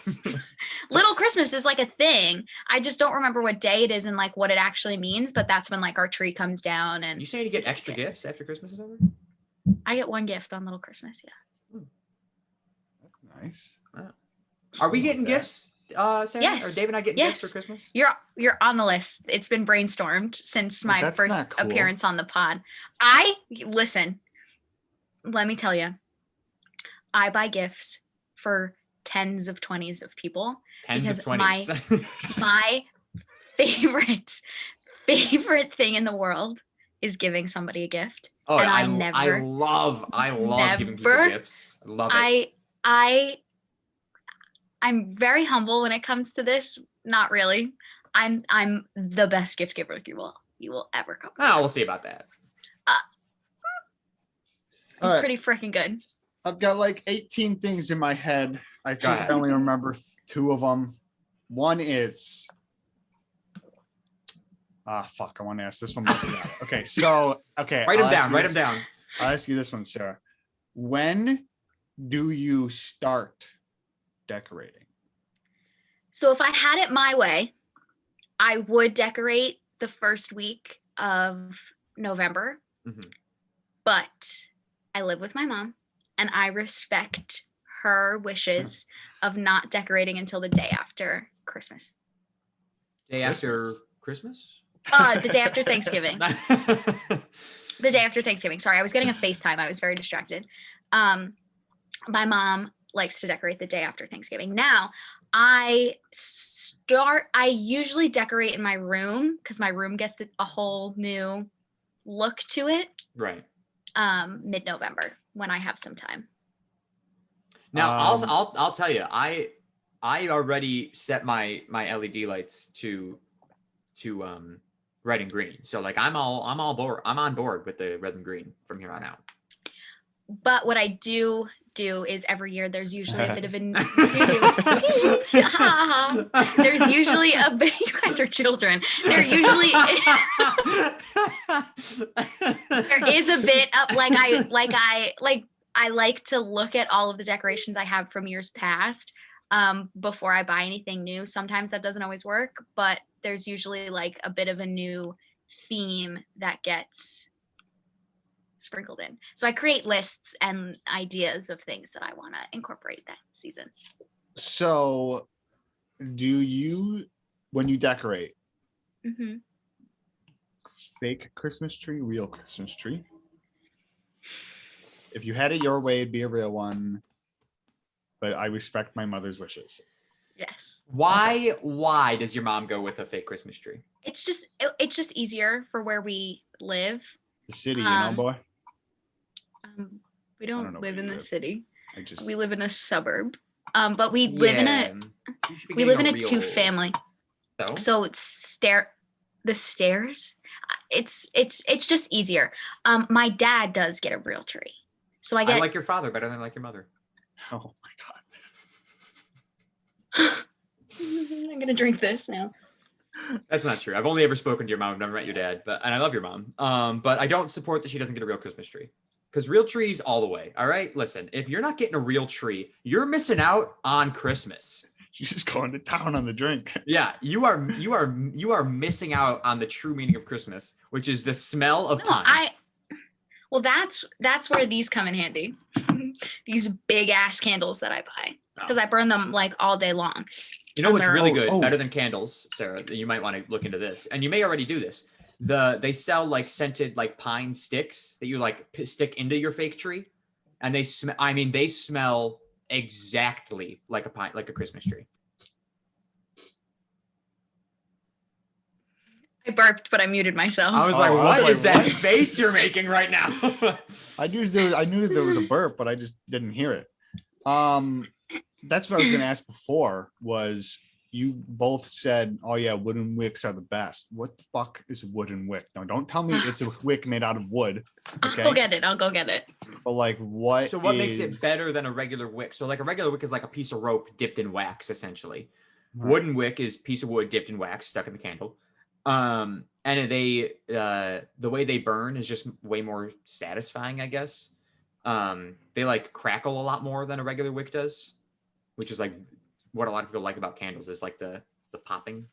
Little Christmas is like a thing. I just don't remember what day it is and like what it actually means, but that's when like our tree comes down and You saying you get extra gifts after Christmas is over? I get one gift on Little Christmas. Yeah. That's nice. Are we getting Like that. gifts, Sarah? Yes. Are Dave and I getting Yes. gifts for Christmas? You're on the list. It's been brainstormed since Well, my that's first not cool. appearance on the pod. Listen, let me tell you. I buy gifts for tens of 20s of people. Tens Because of 20s. My favorite thing in the world is giving somebody a gift. Oh, and I never- love giving people never- gifts. I love it. I'm very humble when it comes to this. Not really. I'm the best gift giver you will ever come. Oh, we'll see about that. All right. Pretty freaking good. I've got like 18 things in my head. I think I ahead. only remember 2 of them. One is fuck, I want to ask this one. Okay, so Write I'll them ask down. you Write this- them down. I'll ask you this one, Sarah. When do you start decorating? So if I had it my way, I would decorate the first week of November. Mhm. But I live with my mom and I respect her wishes of not decorating until the day after Christmas. Day after Christmas? The day after Thanksgiving. The day after Thanksgiving. Sorry, I was getting a FaceTime. I was very distracted. My mom likes to decorate the day after Thanksgiving. Now, I usually decorate in my room because my room gets a whole new look to it Right. mid-November when I have some time. Now I'll tell you, I already set my LED lights to red and green. So like I'm on board with the red and green from here on out. But what I do is every year there's usually a bit of there's usually a bit. You guys are children. There usually there is a bit of I like to look at all of the decorations I have from years past before I buy anything new. Sometimes that doesn't always work, but there's usually like a bit of a new theme that gets sprinkled in. So I create lists and ideas of things that I want to incorporate that season. So do you, when you decorate, Mm-hmm. fake Christmas tree, real Christmas tree? If you had it your way, it'd be a real one. But I respect my mother's wishes. Yes. Why does your mom go with a fake Christmas tree? It's just easier for where we live. The city, you know, boy. We don't don't know live where in you the live. city. I just We live in a suburb. But we live in a real- two-family. So it's the stairs. It's just easier. My dad does get a real tree. So I I get like your father better than I like your mother. oh my god. I'm gonna drink this now. That's not true. I've only ever spoken to your mom. I've never met your dad, and I love your mom. But I don't support that she doesn't get a real Christmas tree. Because real trees all the way. All right. Listen, if you're not getting a real tree, you're missing out on Christmas. You're just going to town on the drink. Yeah, you are missing out on the true meaning of Christmas, which is the smell of No, pine. well that's where these come in handy. these big ass candles that I buy because I burn them like all day long. You know what's really good, oh. better than candles, Sarah? You might want to look into this, and you may already do this. They sell like scented like pine sticks that you like stick into your fake tree, and they smell. I mean, they smell exactly like a Christmas tree. I burped, but I muted myself. I was like, what is that face you're making right now? I knew there was a burp, but I just didn't hear it. That's what I was going to ask before. Was you both said, "Oh yeah, wooden wicks are the best." What the fuck is a wooden wick? Now, don't tell me it's a wick made out of wood. Okay? I'll go get it. But like, what? So what makes it better than a regular wick? So like a regular wick is like a piece of rope dipped in wax, essentially. Right. Wooden wick is piece of wood dipped in wax stuck in the candle. And they the way they burn is just way more satisfying, I guess. They like crackle a lot more than a regular wick does, which is like what a lot of people like about candles is like the popping.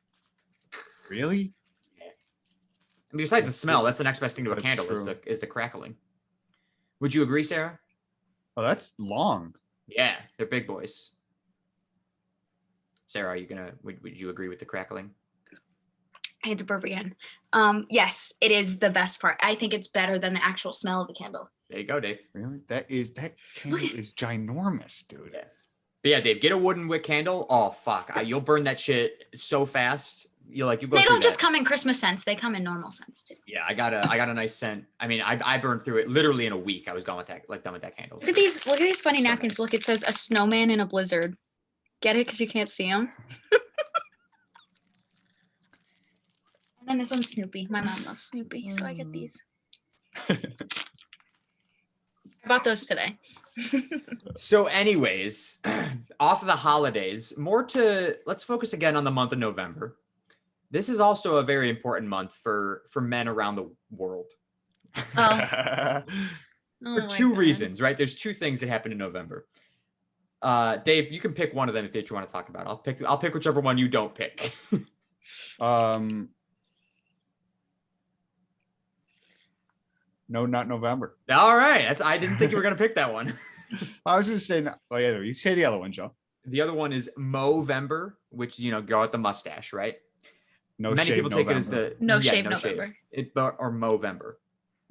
Really? I mean, besides the smell, that's the next best thing to a That's candle true. is the crackling. Would you agree, Sarah? Oh, that's long. Yeah, they're big boys. Sarah, are you would you agree with the crackling? I had to burp again. Yes, it is the best part. I think it's better than the actual smell of the candle. There you go, Dave. Really? That candle is ginormous, dude. Yeah. But yeah, Dave, get a wooden wick candle. Oh fuck, you'll burn that shit so fast. You go. They don't just come in Christmas scents; they come in normal scents too. Yeah, I got a nice scent. I mean, I burned through it literally in a week. I was done with that candle. Look at these funny So napkins. nice. Look, it says a snowman in a blizzard. Get it? Because you can't see them. And then this one's Snoopy. My mom loves Snoopy, so I get these. I bought those today. So, anyways, off of the holidays, let's focus again on the month of November. This is also a very important month for men around the world. Oh, For two reasons, right? There's two things that happen in November. Dave, you can pick one of them if you want to talk about. I'll pick whichever one you don't pick. No, not November. All right, I didn't think you were gonna pick that one. I was just saying. Oh yeah, you say the other one, Joe. The other one is Movember, which go with the mustache, right? No Many shave people take it as November. the No shave November. Or Movember.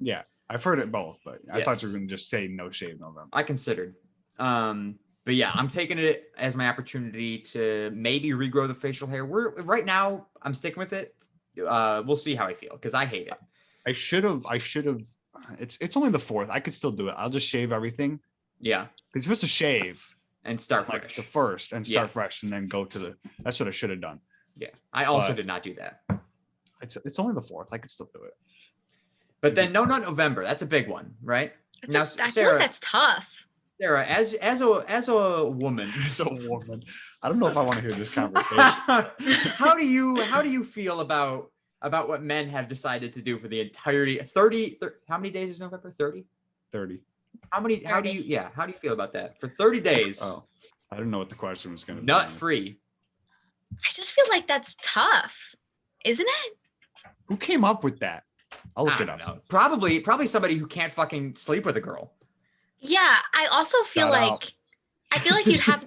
Yeah, I've heard it both, but I thought Yes. you were going to just say no shave November. I considered. But yeah, I'm taking it as my opportunity to maybe regrow the facial hair. Right now, I'm sticking with it. We'll see how I feel because I hate it. I should have. It's only the 4th. I could still do it. I'll just shave everything. Yeah, Because you're supposed to shave and start like fresh. the 1st and start Yeah. fresh and then go to the. That's what I should have done. Yeah, I also But- did not do that. It's only the 4th. I could still do it. But then no, not November. That's a big one, right? Now, I feel Sarah, like that's tough. Sarah, as a woman, As a woman, I don't know if I want to hear this conversation. how do you feel about what men have decided to do for the entirety 30 how many days is November? 30? 30. How do you feel about that? For 30 days, Oh, I didn't know what the question was going to be. nut free. I just feel like that's tough, isn't it? Who came up with that? I'll look I it don't up. know. Probably somebody who can't fucking sleep with a girl. Yeah, I also feel Shout like out. I feel like you'd have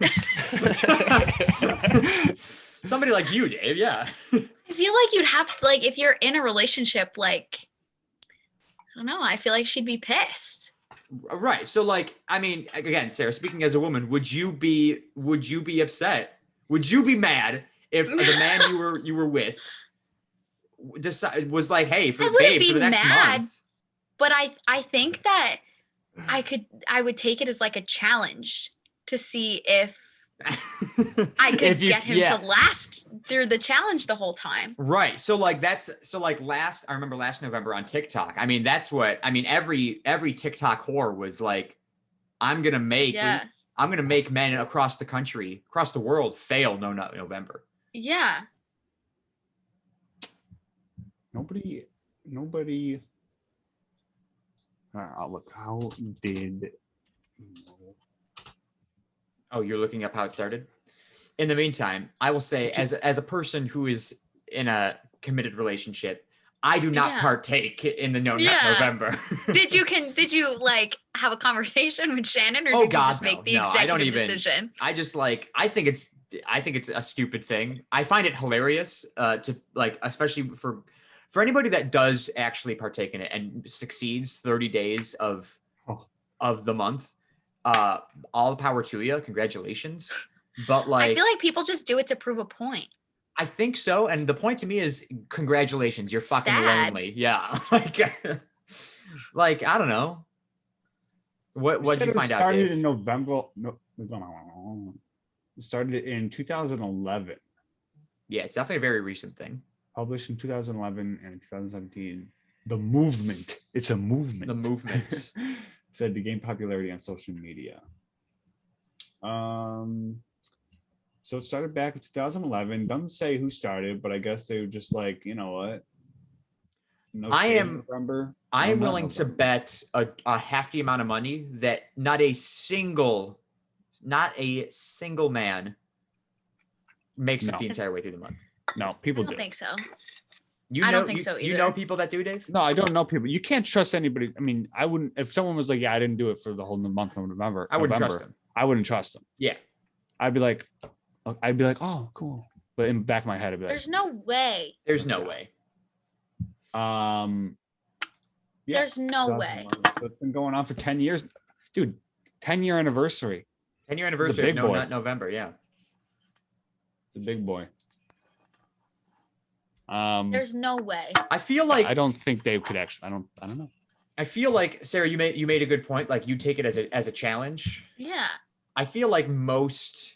Somebody like you, Dave. Yeah. I feel like you'd have to, like, if you're in a relationship, like, I don't know, I feel like she'd be pissed. Right. So like, I mean, again, Sarah, speaking as a woman, would you be upset? Would you be mad if the man you were with was like, hey, I wouldn't babe, be for the next mad. month? But I think that I would take it as like a challenge to see if I could get him to last through the challenge the whole time. Right. So like I remember last November on TikTok. I mean, that's what I mean. Every TikTok whore was like, I'm gonna make men across the country, across the world fail No Nut November. Yeah. Nobody. All right, I'll look. How did? Oh, you're looking up how it started? In the meantime, I will say as a person who is in a committed relationship, I do not Yeah. partake in the No Nut Yeah. November. Did you like have a conversation with Shannon, or Oh, did you God, just make the no, I don't executive even- decision? I just like I think it's a stupid thing. I find it hilarious to like, especially for anybody that does actually partake in it and succeeds 30 days of the month. All the power to you. Congratulations. But like I feel like people just do it to prove a point. I think so. And the point to me is congratulations. You're fucking Sad. lonely. Yeah. Like I don't know. What did you find out, Started Dave? in November. No, it started in 2011. Yeah, it's definitely a very recent thing. Published in 2011 and 2017. The movement. It's a movement. The movement. Said to gain popularity on social media. So it started back in 2011. Doesn't say who started, but I guess they were just like, you know what? No I shade am- November. I No am Nut willing to November. bet a hefty amount of money that not a single man makes it No. the entire way through the month. No, I people don't do. think so. You I know, don't think so You know either. people that do, Dave? No, I don't know people. You can't trust anybody. I mean, I wouldn't. If someone was like, "Yeah, I didn't do it for the whole month of November," I wouldn't trust them. I wouldn't trust them. Yeah. I'd be like, "Oh, cool," but in the back of my head, I'd be like, There's no way. There's no way. Yeah, There's no way. 2011. So it's been going on for 10 years, dude. 10-year anniversary. 10-year anniversary big of No boy. Nut November. Yeah. It's a big boy. There's no way. I feel like I don't think they could actually. I don't know. I feel like Sarah, you made a good point. Like you take it as a challenge. Yeah. I feel like most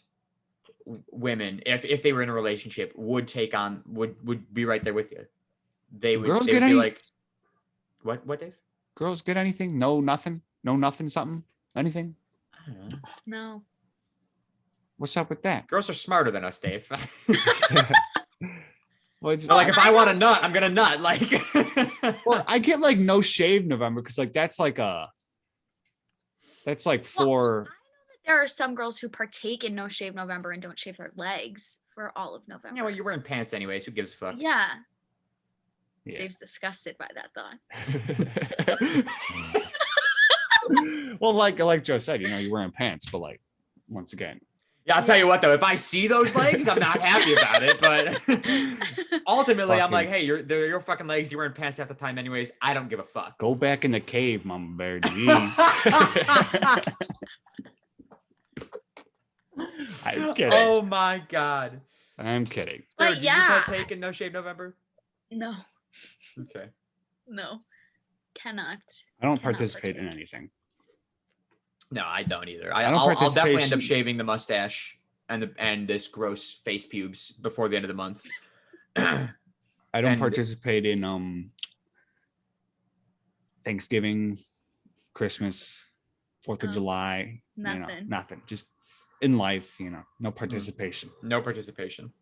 women, if they were in a relationship, would be right there with you. They would Girls be get any- like, what, Dave? Girls get anything? No, nothing. No, nothing. Something. Anything. I don't know. No. What's up with that? Girls are smarter than us, Dave. Well, it's, Like if I I want a know- nut, I'm gonna nut. Like well, I get like no shave November because like that's like for There are some girls who partake in No Shave November and don't shave their legs for all of November. yeah, well, you're wearing pants anyways. Who gives a fuck? Yeah. Yeah. Dave's disgusted by that thought. Well, like Joe said, you're wearing pants, but like once again, Yeah, I'll tell you what though. If I see those legs, I'm not happy about it. But ultimately, I'm like, hey, they're your fucking legs. You're wearing pants half the time, anyways. I don't give a fuck. go back in the cave, Mama Bear. Jeez. I'm kidding. Oh my god. I'm kidding. But Sarah, do yeah. you partake in No Shave November? No. Okay. No. Cannot. I don't Cannot participate in partake. anything. No, I don't either. I don't I'll definitely end up participation- shaving the mustache and this gross face pubes before the end of the month. I don't And- participate in Thanksgiving, Christmas, 4th of Oh, July. nothing. Nothing. Just in life, no participation. No participation.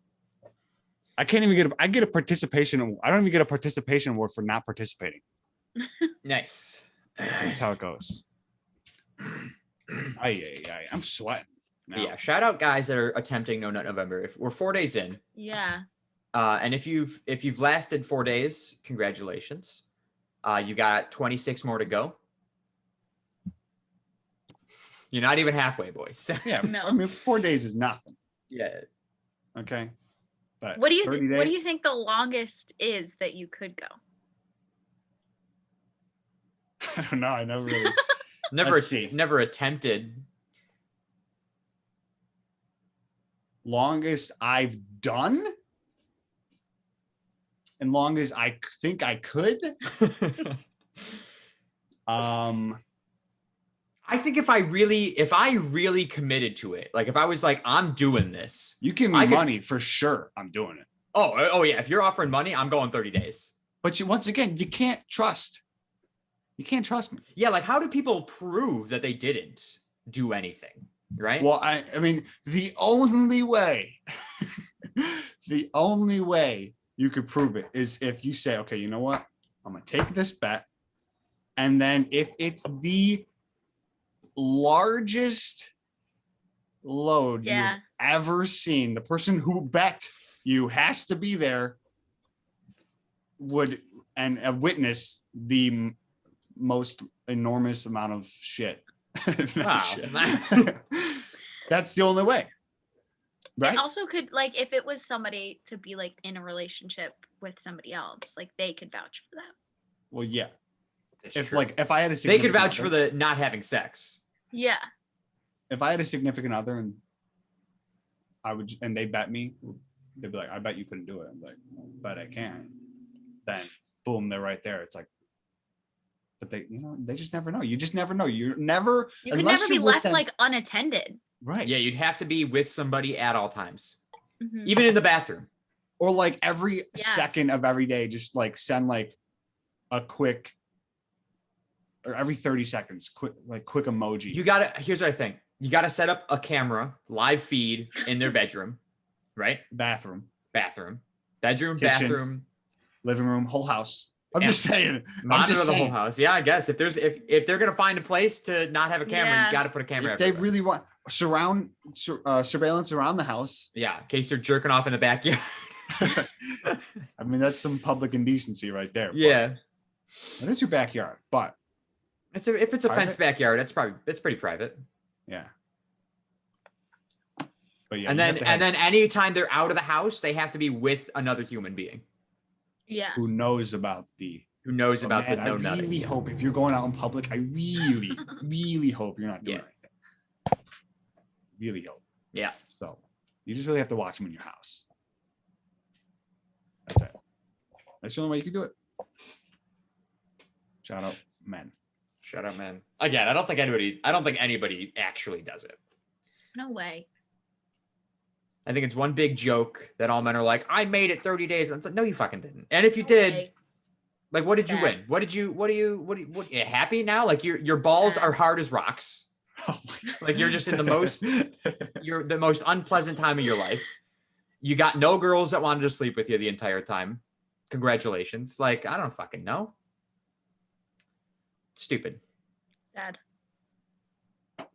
I can't even I get a participation. I don't even get a participation award for not participating. Nice. That's how it goes. I'm sweating. now. Yeah, shout out guys that are attempting No Nut November. If we're 4 days in, Yeah. and if you've lasted 4 days, congratulations. You got 26 more to go. You're not even halfway, boys. Yeah. No. I mean, 4 days is nothing. Yeah. Okay. But What do you 30 what do you days? think the longest is that you could go? I don't know. I never really. Never Let's see. never attempted. Longest I've done and longest I think I could. I think if I really committed to it, like if I was like, I'm doing this. You give I me could- money for sure. I'm doing it. Oh yeah. If you're offering money, I'm going 30 days. But once again, you can't trust. You can't trust me. Yeah. Like how do people prove that they didn't do anything? Right. Well, I mean, the only way, the only way you could prove it is if you say, okay, you know what? I'm going to take this bet. And then if it's the largest load Yeah. you've ever seen, the person who bet you has to be there would and witness the most enormous amount of shit. Wow. That's the only way. Right? It also could, like, if it was somebody to be like in a relationship with somebody else, like they could vouch for that. Well, yeah. It's If true. like if I had a they could significant vouch other, for the not having sex. Yeah. if I had a significant other and they bet me, they'd be like, I bet you couldn't do it. I'm like, but I can. Then boom, they're right there. It's like, but they just never know. You just never know. You could never be left like unattended. Right. Yeah, you'd have to be with somebody at all times, Mhm. even in the bathroom. Or like every Yeah. second of every day, just like send like a quick, or every 30 seconds, quick emoji. Here's what I think. You gotta set up a camera, live feed in their bedroom, right? Bathroom, Bedroom, Kitchen. bathroom. living room, whole house. I'm Yeah. just saying. Monitor the whole house. Yeah, I guess if they're gonna find a place to not have a camera, Yeah. you got to put a camera. If they everywhere. really want surveillance around the house. Yeah, in case they're jerking off in the backyard. I mean, that's some public indecency right there. but Yeah, it is your backyard, but if it's a fenced Private? backyard, it's pretty private. yeah. But yeah, And you have to have then anytime they're out of the house, they have to be with another human being Yeah. who knows about who knows But about man, the no I nutting. really hope if you're going out in public, I really, really hope you're not doing Yeah. anything. Really hope. Yeah. So you just really have to watch them in your house. That's it. That's the only way you can do it. Shout out men. Shut up, man. Again, I don't think anybody actually does it. No way. I think it's one big joke that all men are like, I made it 30 days. And it's like, no, you fucking didn't. And if you No did, way. like, what did you Sad. win? What you happy now? Like your balls Sad. are hard as rocks. Oh my God. Like you're just in you're the most unpleasant time of your life. You got no girls that wanted to sleep with you the entire time. Congratulations. Like, I don't fucking know. Stupid. Sad.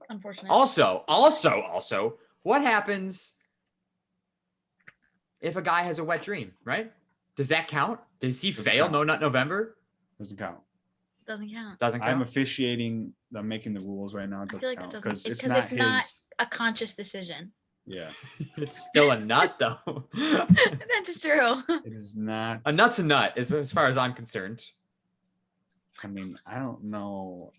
Unfortunate. Also, what happens if a guy has a wet dream, right? Does that count? Does he Doesn't fail count. No Nut November? Doesn't count. Doesn't count. Doesn't count. I'm officiating. I'm making the rules right now. It I doesn't feel like it count doesn't because it's because not it's not his. a conscious decision. Yeah, It's still a nut, though. That's true. it is not. A nut's a nut, as far as I'm concerned. I mean, I don't know.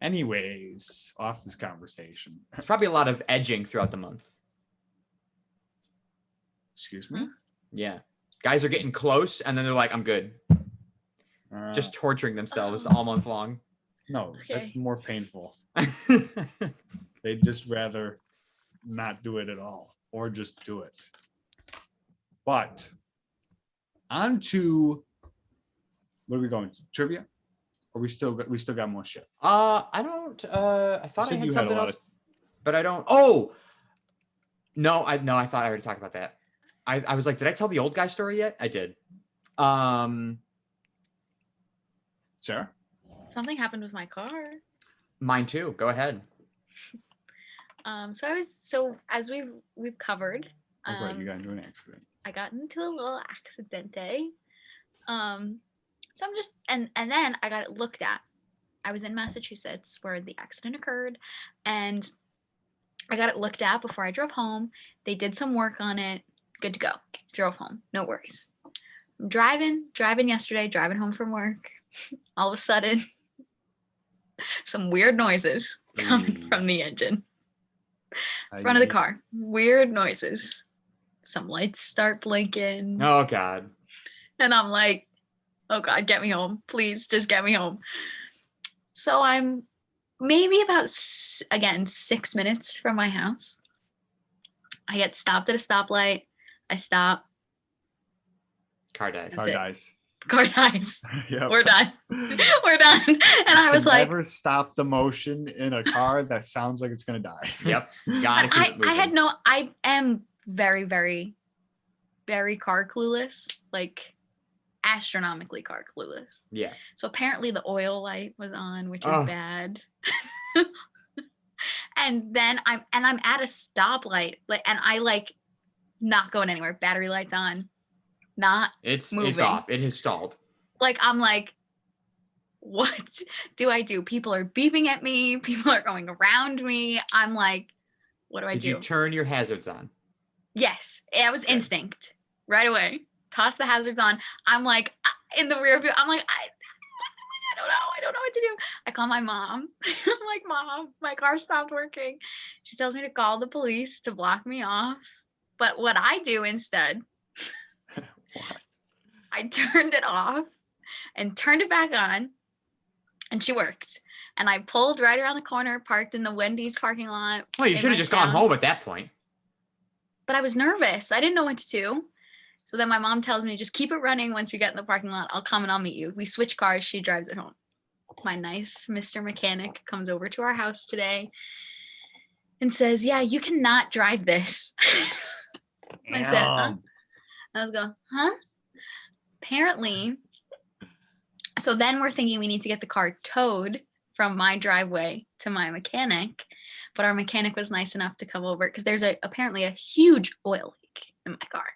Anyways, off this conversation. It's probably a lot of edging throughout the month. Excuse me. Yeah. Guys are getting close, and then they're like, I'm good. Just torturing themselves all month long. no, that's Okay. more painful. They'd just rather not do it at all, or just do it. But on to what are we going to? Trivia? Or we still got more shit? I don't. I thought I said had you had a something lot else, of- but I don't. Oh, no! I thought I already talked about that. I was like, did I tell the old guy story yet? I did. Sarah? Something happened with my car. Mine too. Go ahead. So as we've covered, Oh, right, you got into an accident. I got into a little accidente. So I'm just and then I got it looked at. I was in Massachusetts where the accident occurred, and I got it looked at before I drove home. They did some work on it. Good to go. Drove home. No worries. I'm driving yesterday, driving home from work. All of a sudden, some weird noises coming Ooh. from the engine. Front of the car. Weird noises. Some lights start blinking. Oh God. And I'm like, oh God, get me home. Please just get me home. So I'm maybe about, 6 minutes from my house. I get stopped at a stoplight. I stop. Car dies. That's Car it. dies. Car dies. Yep. We're done. We're done. And I was like, never stop the motion in a car that sounds like it's gonna die. Yep. Gotta keep it moving. I am very, very, very car clueless. Like astronomically car clueless. Yeah. So apparently the oil light was on, which is Oh. bad. And then I'm at a stoplight, and I not going anywhere. Battery lights on, not It's moving. off. It has stalled. Like, I'm like, what do I do? People are beeping at me. People are going around me. I'm like, what do I Did do? you turn your hazards on? Yes, it was Okay. instinct right away. Toss the hazards on. I'm like in the rear view. I'm like, I don't know. I don't know what to do. I call my mom. I'm like, Mom, my car stopped working. She tells me to call the police to block me off. But what I do instead, What? I turned it off and turned it back on, and she worked. And I pulled right around the corner, parked in the Wendy's parking lot. Well, you in should have my just gone town. home at that point. But I was nervous. I didn't know what to do. So then my mom tells me, just keep it running. Once you get in the parking lot, I'll come and I'll meet you. We switch cars. She drives it home. My nice Mr. Mechanic comes over to our house today and says, yeah, you cannot drive this. I said, huh? I was going, huh? Apparently. So then we're thinking we need to get the car towed from my driveway to my mechanic. But our mechanic was nice enough to come over because there's apparently a huge oil leak in my car.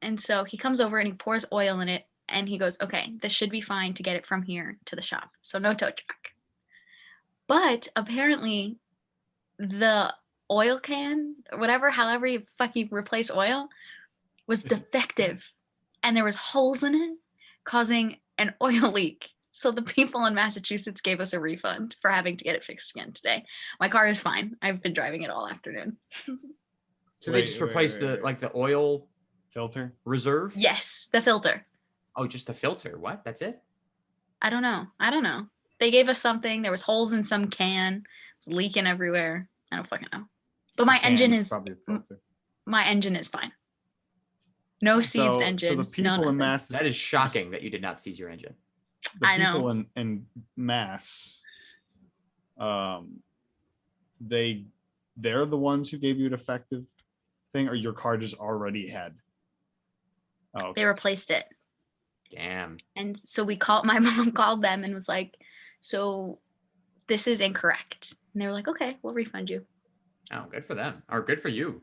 And so he comes over and he pours oil in it and he goes, okay, this should be fine to get it from here to the shop. So no tow truck. But apparently the oil can, whatever, however you fucking replace oil, was defective. And there was holes in it causing an oil leak. So the people in Massachusetts gave us a refund for having to get it fixed again today. My car is fine. I've been driving it all afternoon. So they just replaced the oil filter reserve? Yes, the filter. Oh, just a filter. What? That's it? I don't know. They gave us something. There was holes in some can, leaking everywhere. I don't fucking know. But my engine is probably a filter. my engine is fine. No seized engine. So the people in Mass, That is shocking that you did not seize your engine. I know. people in Mass, they're the ones who gave you a defective thing, or your car just already had. Oh, okay. They replaced it. Damn. And so my mom called them and was like, so this is incorrect. And they were like, okay, we'll refund you. Oh, good for them. Or good for you.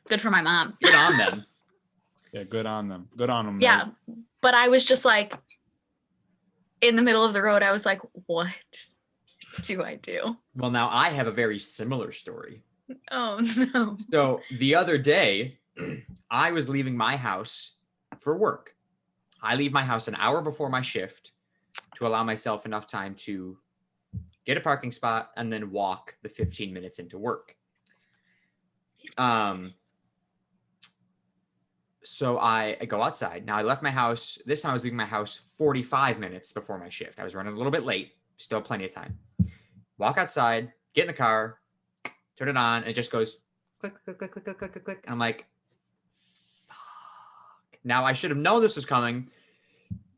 Good for my mom. Good on them. Yeah, good on them. Good on them. Yeah. But I was just like, in the middle of the road, I was like, what do I do? Well, now I have a very similar story. Oh, no. So the other day, I was leaving my house for work. I leave my house an hour before my shift to allow myself enough time to get a parking spot and then walk the 15 minutes into work. So I go outside. Now I left my house. This time I was leaving my house 45 minutes before my shift. I was running a little bit late, still plenty of time. Walk outside, get in the car, turn it on, and it just goes click, click, click, click, click, click, click, click. And I'm like, fuck. Now I should have known this was coming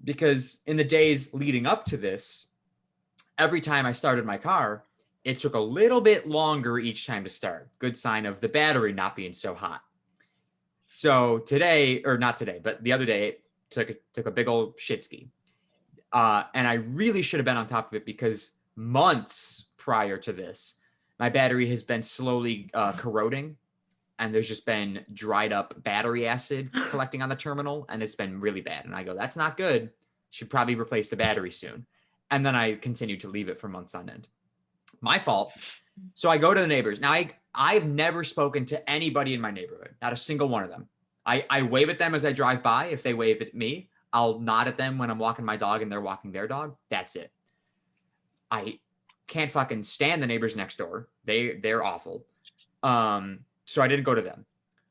because in the days leading up to this, every time I started my car, it took a little bit longer each time to start. Good sign of the battery not being so hot. So today, or not today, but the other day, it took a big old shit ski. And I really should have been on top of it because months prior to this, my battery has been slowly corroding and there's just been dried up battery acid collecting on the terminal and it's been really bad. And I go, that's not good. Should probably replace the battery soon. And then I continued to leave it for months on end. My fault. So I go to the neighbors. Now I've never spoken to anybody in my neighborhood, not a single one of them. I wave at them as I drive by. If they wave at me, I'll nod at them when I'm walking my dog and they're walking their dog. That's it. I can't fucking stand the neighbors next door. They're awful. So I didn't go to them.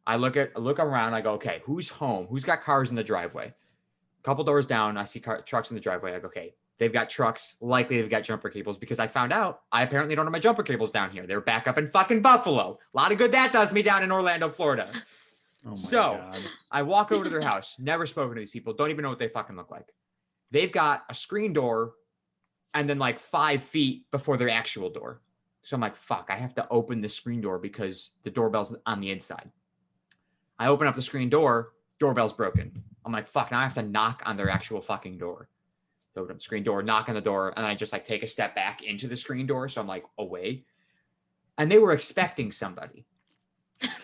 I look around. I go, okay, who's home? Who's got cars in the driveway? A couple doors down, I see trucks in the driveway. I go, okay, they've got trucks. Likely they've got jumper cables because I found out I apparently don't have my jumper cables down here. They're back up in fucking Buffalo. A lot of good that does me down in Orlando, Florida. Oh my God. I walk over to their house. Never spoken to these people. Don't even know what they fucking look like. They've got a screen door and then like 5 feet before their actual door. So I'm like, fuck, I have to open the screen door because the doorbell's on the inside. I open up the screen door, doorbell's broken. I'm like, fuck, now I have to knock on their actual fucking door. Open up the screen door, knock on the door, and I just like take a step back into the screen door. So I'm like away. And they were expecting somebody.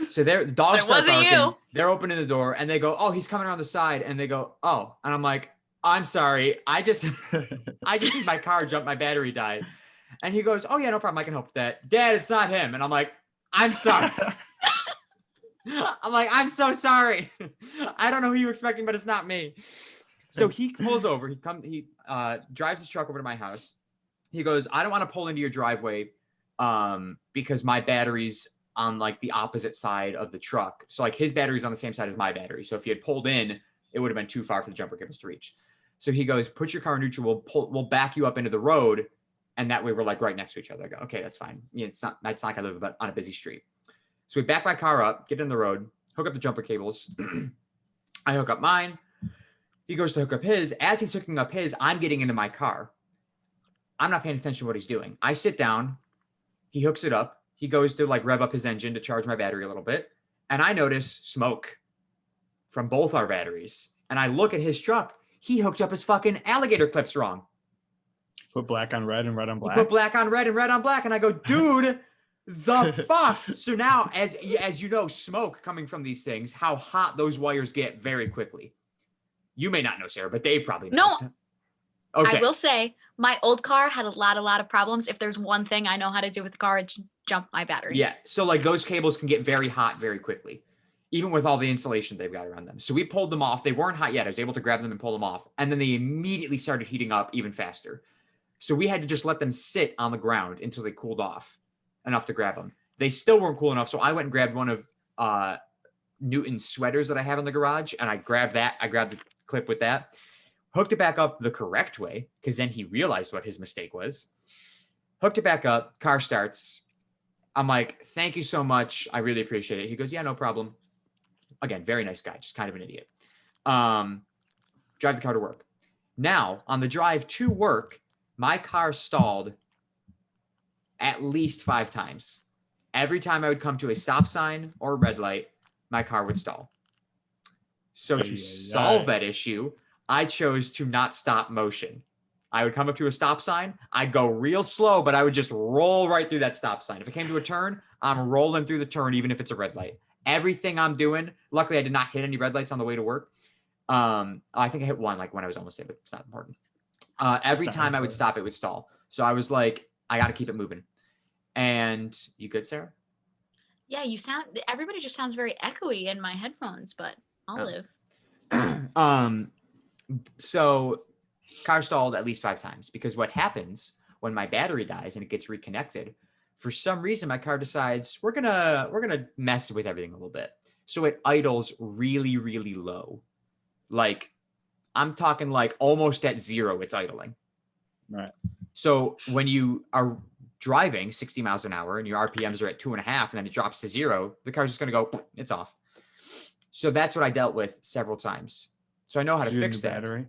So the dogs start barking. They're opening the door and they go, oh, he's coming around the side. And they go, oh. And I'm like, I'm sorry. I just need my car jumped. My battery died. And he goes, oh yeah, no problem. I can help with that. Dad, it's not him. And I'm like, I'm sorry. I'm like, I'm so sorry. I don't know who you were expecting, but it's not me. So he pulls over. He drives his truck over to my house. He goes, I don't want to pull into your driveway because my battery's on like the opposite side of the truck. So like his battery's on the same side as my battery. So if he had pulled in, it would have been too far for the jumper cables to reach. So he goes, put your car in neutral. We'll back you up into the road. And that way we're like right next to each other. I go, okay, that's fine. Yeah, it's not like I live on a busy street. So we back my car up, get in the road, hook up the jumper cables. I hook up mine. He goes to hook up his. As he's hooking up his, I'm getting into my car. I'm not paying attention to what he's doing. I sit down. He hooks it up. He goes to like rev up his engine to charge my battery a little bit. And I notice smoke from both our batteries. And I look at his truck. He hooked up his fucking alligator clips wrong. Put black on red and red on black. He put black on red and red on black. And I go, dude, the fuck? So now, as you know, smoke coming from these things, how hot those wires get very quickly. You may not know, Sarah, but Dave probably knows. No. Okay. I will say my old car had a lot of problems. If there's one thing I know how to do with the car, it's jump my battery. Yeah. So like those cables can get very hot very quickly, even with all the insulation they've got around them. So we pulled them off. They weren't hot yet. I was able to grab them and pull them off. And then they immediately started heating up even faster. So we had to just let them sit on the ground until they cooled off enough to grab them. They still weren't cool enough. So I went and grabbed one of Newton's sweaters that I have in the garage. And I grabbed that. I grabbed the clip with that. Hooked it back up the correct way, because then he realized what his mistake was. Hooked it back up, car starts. I'm like, thank you so much. I really appreciate it. He goes, yeah, no problem. Again, very nice guy, just kind of an idiot. Drive the car to work. Now, on the drive to work, my car stalled at least 5 times. Every time I would come to a stop sign or a red light, my car would stall. So to solve that issue, I chose to not stop motion. I would come up to a stop sign. I'd go real slow, but I would just roll right through that stop sign. If it came to a turn, I'm rolling through the turn, even if it's a red light. Everything I'm doing, luckily I did not hit any red lights on the way to work. I think I hit one like when I was almost there, but it's not important. Every time I would stop, it would stall. So I was like, I got to keep it moving. And you good, Sarah? Yeah, everybody just sounds very echoey in my headphones, but I'll live. So car stalled at least 5 times, because what happens when my battery dies and it gets reconnected, for some reason my car decides we're gonna mess with everything a little bit. So it idles really, really low. Like I'm talking like almost at 0, it's idling. Right. So when you are driving 60 miles an hour and your RPMs are at 2.5 and then it drops to 0, the car's just gonna go, it's off. So that's what I dealt with several times. So I know how to fix that. Battery.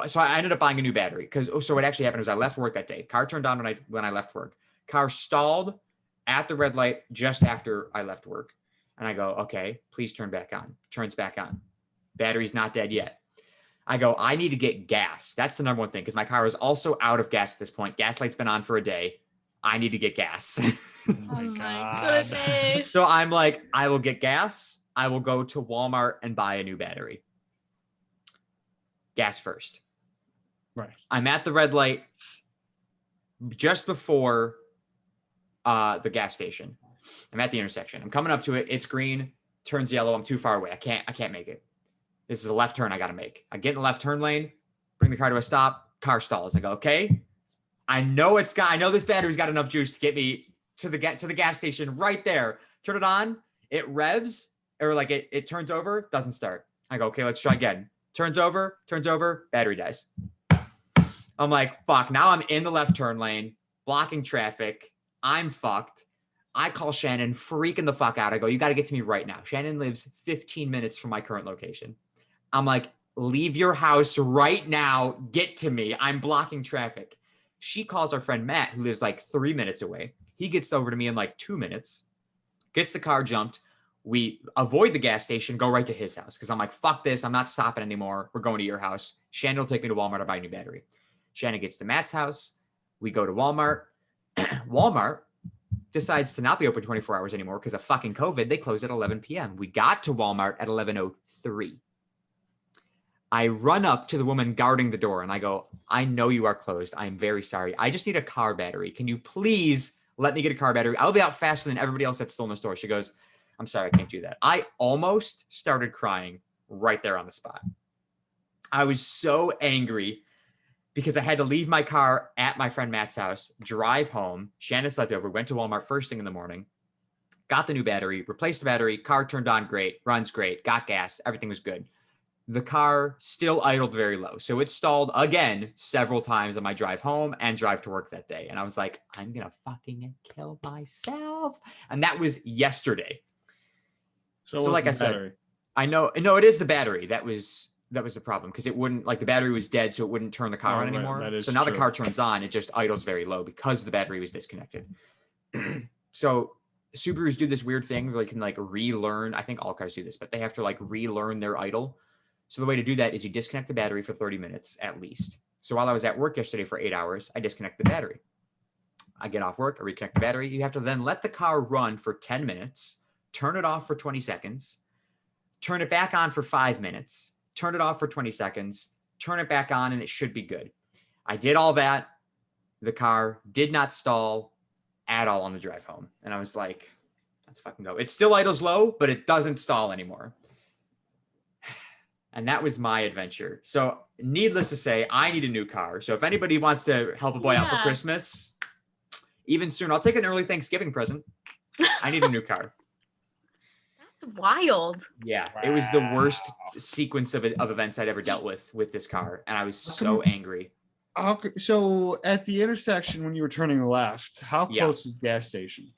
So I ended up buying a new battery so what actually happened was I left work that day. Car turned on when I left work. Car stalled at the red light just after I left work. And I go, okay, please turn back on. Turns back on. Battery's not dead yet. I go, I need to get gas. That's the number one thing, because my car is also out of gas at this point. Gas light's been on for a day. I need to get gas. Oh my goodness. So I'm like, I will get gas. I will go to Walmart and buy a new battery. Gas first. Right. I'm at the red light just before the gas station. I'm at the intersection. I'm coming up to it. It's green, turns yellow. I'm too far away. I can't make it. This is a left turn I got to make. I get in the left turn lane, bring the car to a stop, car stalls. I go, okay. I know this battery's got enough juice to get me to the gas station right there. Turn it on. It revs, or like it turns over, doesn't start. I go, okay, let's try again. Turns over, battery dies. I'm like, fuck, now I'm in the left turn lane, blocking traffic. I'm fucked. I call Shannon, freaking the fuck out. I go, you got to get to me right now. Shannon lives 15 minutes from my current location. I'm like, leave your house right now. Get to me. I'm blocking traffic. She calls our friend Matt, who lives like 3 minutes away. He gets over to me in like 2 minutes, gets the car jumped. We avoid the gas station, go right to his house. Because I'm like, fuck this. I'm not stopping anymore. We're going to your house. Shannon will take me to Walmart to buy a new battery. Shannon gets to Matt's house. We go to Walmart. Walmart decides to not be open 24 hours anymore because of fucking COVID. They close at 11 p.m. We got to Walmart at 11:03. I run up to the woman guarding the door and I go, I know you are closed. I'm very sorry. I just need a car battery. Can you please let me get a car battery? I'll be out faster than everybody else that's still in the store. She goes, I'm sorry, I can't do that. I almost started crying right there on the spot. I was so angry because I had to leave my car at my friend Matt's house, drive home. Shannon slept over, went to Walmart first thing in the morning, got the new battery, replaced the battery, car turned on great, runs great, got gas, everything was good. The car still idled very low. So it stalled again several times on my drive home and drive to work that day. And I was like, I'm going to fucking kill myself. And that was yesterday. So like I said, I know, no, it is the battery. That was the problem because it wouldn't, like the battery was dead. So it wouldn't turn the car on anymore. So now the car turns on. It just idles very low because the battery was disconnected. So Subarus do this weird thing where they can like relearn. I think all cars do this, but they have to like relearn their idle. So the way to do that is you disconnect the battery for 30 minutes at least. So while I was at work yesterday for 8 hours, I disconnect the battery. I get off work, I reconnect the battery. You have to then let the car run for 10 minutes, turn it off for 20 seconds, turn it back on for 5 minutes, turn it off for 20 seconds, turn it back on, and it should be good. I did all that. The car did not stall at all on the drive home. And I was like, let's fucking go. It still idles low, but it doesn't stall anymore. And that was my adventure. So needless to say, I need a new car. So if anybody wants to help a boy out for Christmas, even soon, I'll take an early Thanksgiving present. I need a new car. That's wild. Yeah, wow. It was the worst sequence of events I'd ever dealt with this car. And I was so angry. Okay, so at the intersection when you were turning left, how close is the gas station?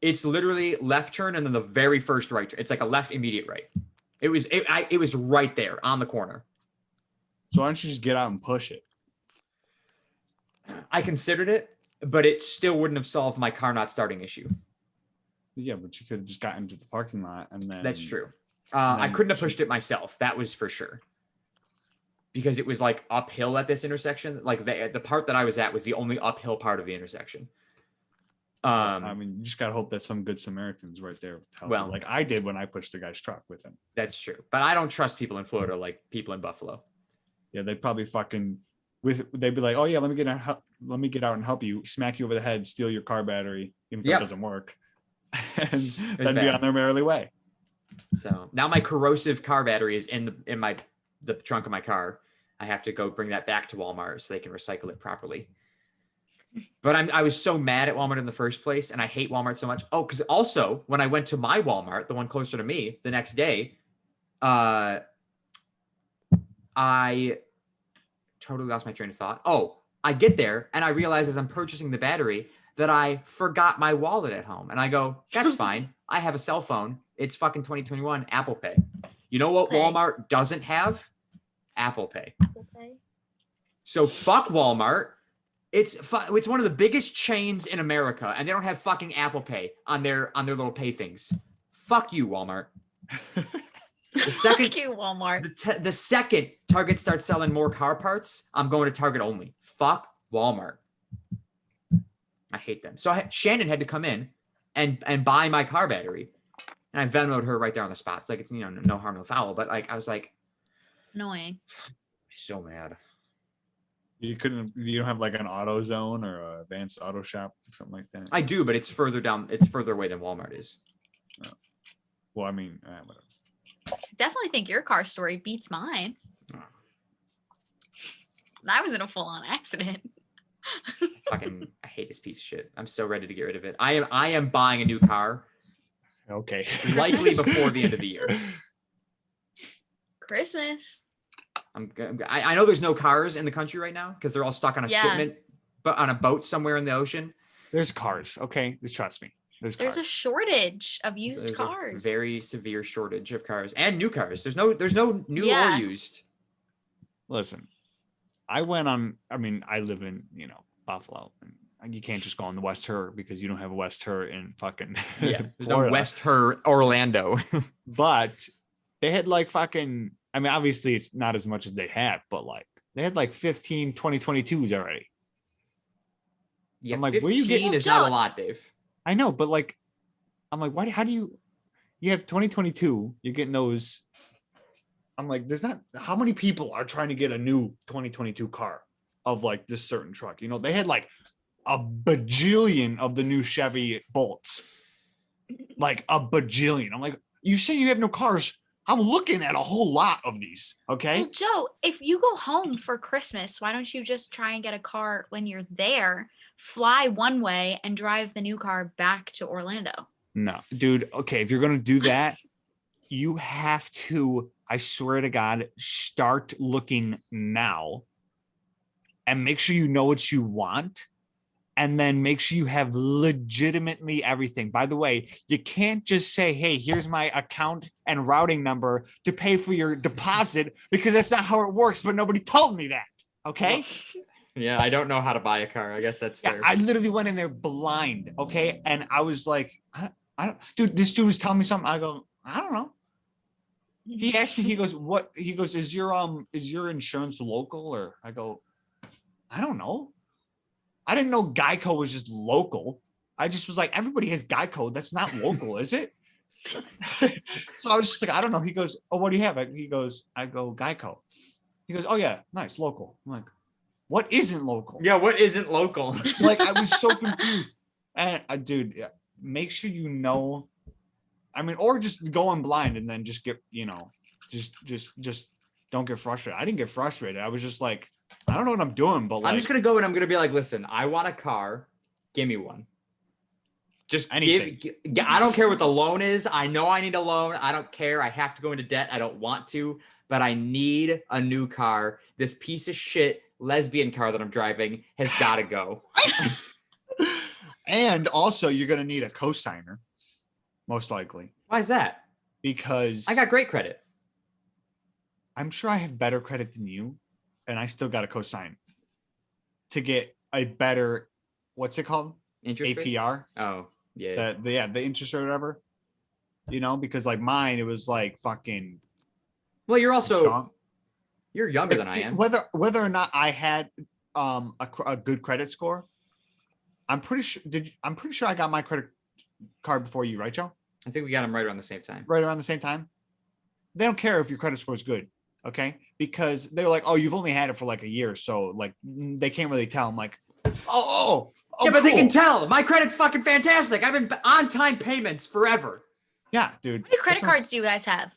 It's literally left turn and then the very first right turn. It's like a left immediate right. It was right there on the corner. So why don't you just get out and push it? I considered it, but it still wouldn't have solved my car not starting issue. Yeah, but you could have just gotten into the parking lot and then. That's true. I couldn't have pushed it myself. That was for sure. Because it was like uphill at this intersection. Like the part that I was at was the only uphill part of the intersection. I mean, you just gotta hope that some good Samaritans right there. Well, like I did when I pushed the guy's truck with him. That's true, but I don't trust people in Florida like people in Buffalo. Yeah, they probably fucking they'd be like, oh yeah, let me get out and help you, smack you over the head, steal your car battery, even if it doesn't work, and then be on their merry way. So now my corrosive car battery is in the trunk of my car. I have to go bring that back to Walmart so they can recycle it properly. But I was so mad at Walmart in the first place, and I hate Walmart so much. Oh, because also when I went to my Walmart, the one closer to me, the next day, I totally lost my train of thought. Oh, I get there and I realize as I'm purchasing the battery that I forgot my wallet at home, and I go, that's fine. I have a cell phone. It's fucking 2021 Apple Pay. You know what Walmart doesn't have? Apple Pay. Apple Pay. So fuck Walmart. It's one of the biggest chains in America, and they don't have fucking Apple Pay on their little pay things. Fuck you, Walmart. The second, fuck you, Walmart. The second Target starts selling more car parts, I'm going to Target only. Fuck Walmart. I hate them. So Shannon had to come in and buy my car battery, and I Venmoed her right there on the spot. It's like it's no harm, no foul, but like I was like, annoying. So mad. You don't have like an auto zone or an advanced auto shop or something like that? I do, but it's further down. It's further away than Walmart is. Oh. Well, I mean, whatever. I definitely think your car story beats mine. Oh. I was in a full-on accident. Fucking, I hate this piece of shit. I'm so ready to get rid of it. I am buying a new car. Okay. Likely before the end of the year. Christmas. I know there's no cars in the country right now because they're all stuck on a shipment, but on a boat somewhere in the ocean. There's cars. Okay, trust me. There's a shortage of used cars. A very severe shortage of cars and new cars. There's no new or used. Listen, I live in Buffalo, and you can't just go on the West Her because you don't have a West Her in fucking there's no West Her Orlando. But they had like fucking. I mean, obviously it's not as much as they have, but like they had like 15 2022s already. Yeah, I'm like, 15 is not a lot, Dave. I know, but like, I'm like, how do you have 2022? You're getting those I'm like, there's not how many people are trying to get a new 2022 car of like this certain truck. You know, they had like a bajillion of the new Chevy Bolts, like a bajillion. I'm like, you say you have no cars. I'm looking at a whole lot of these. Okay. Well, Joe, if you go home for Christmas, why don't you just try and get a car when you're there, fly one way, and drive the new car back to Orlando? No, dude. Okay. If you're going to do that, you have to, I swear to God, start looking now and make sure you know what you want. And then make sure you have legitimately everything. By the way, you can't just say, hey, here's my account and routing number to pay for your deposit, because that's not how it works. But nobody told me that. Okay. Yeah, I don't know how to buy a car. I guess that's fair. Yeah, I literally went in there blind. Okay. And I was like, I don't, dude, this dude was telling me something. I go, I don't know. He asked me, he goes, what? He goes, is your insurance local? Or I go, I don't know. I didn't know Geico was just local. I just was like, everybody has Geico. That's not local, is it? So I was just like, I don't know. He goes, oh, what do you have? He goes, I go, Geico. He goes, oh yeah, nice, local. I'm like, what isn't local? Yeah, what isn't local? Like, I was so confused. And dude, yeah, make sure you know. I mean, or just go in blind and then just get, just don't get frustrated. I didn't get frustrated. I was just like, I don't know what I'm doing, but like, I'm just gonna go and I'm gonna be like, listen, I want a car. Give me one. Just anything. I don't care what the loan is. I know I need a loan. I don't care. I have to go into debt. I don't want to, but I need a new car. This piece of shit lesbian car that I'm driving has got to go. And also, you're gonna need a cosigner, most likely. Why is that? Because I got great credit. I'm sure I have better credit than you, and I still got to cosign to get a better, what's it called? Interest rate? APR. Oh, yeah. The interest rate or whatever. You know, because like mine, it was like fucking. Well, you're younger than I am. Whether or not I had a good credit score, I'm pretty sure I got my credit card before you, right, Joe? I think we got them right around the same time. Right around the same time. They don't care if your credit score is good. Okay, because they're like, oh, you've only had it for like a year, so like they can't really tell. I'm like, oh, yeah, but cool. they can tell. My credit's fucking fantastic. I've been on time payments forever. Yeah, dude. How many credit cards do you guys have?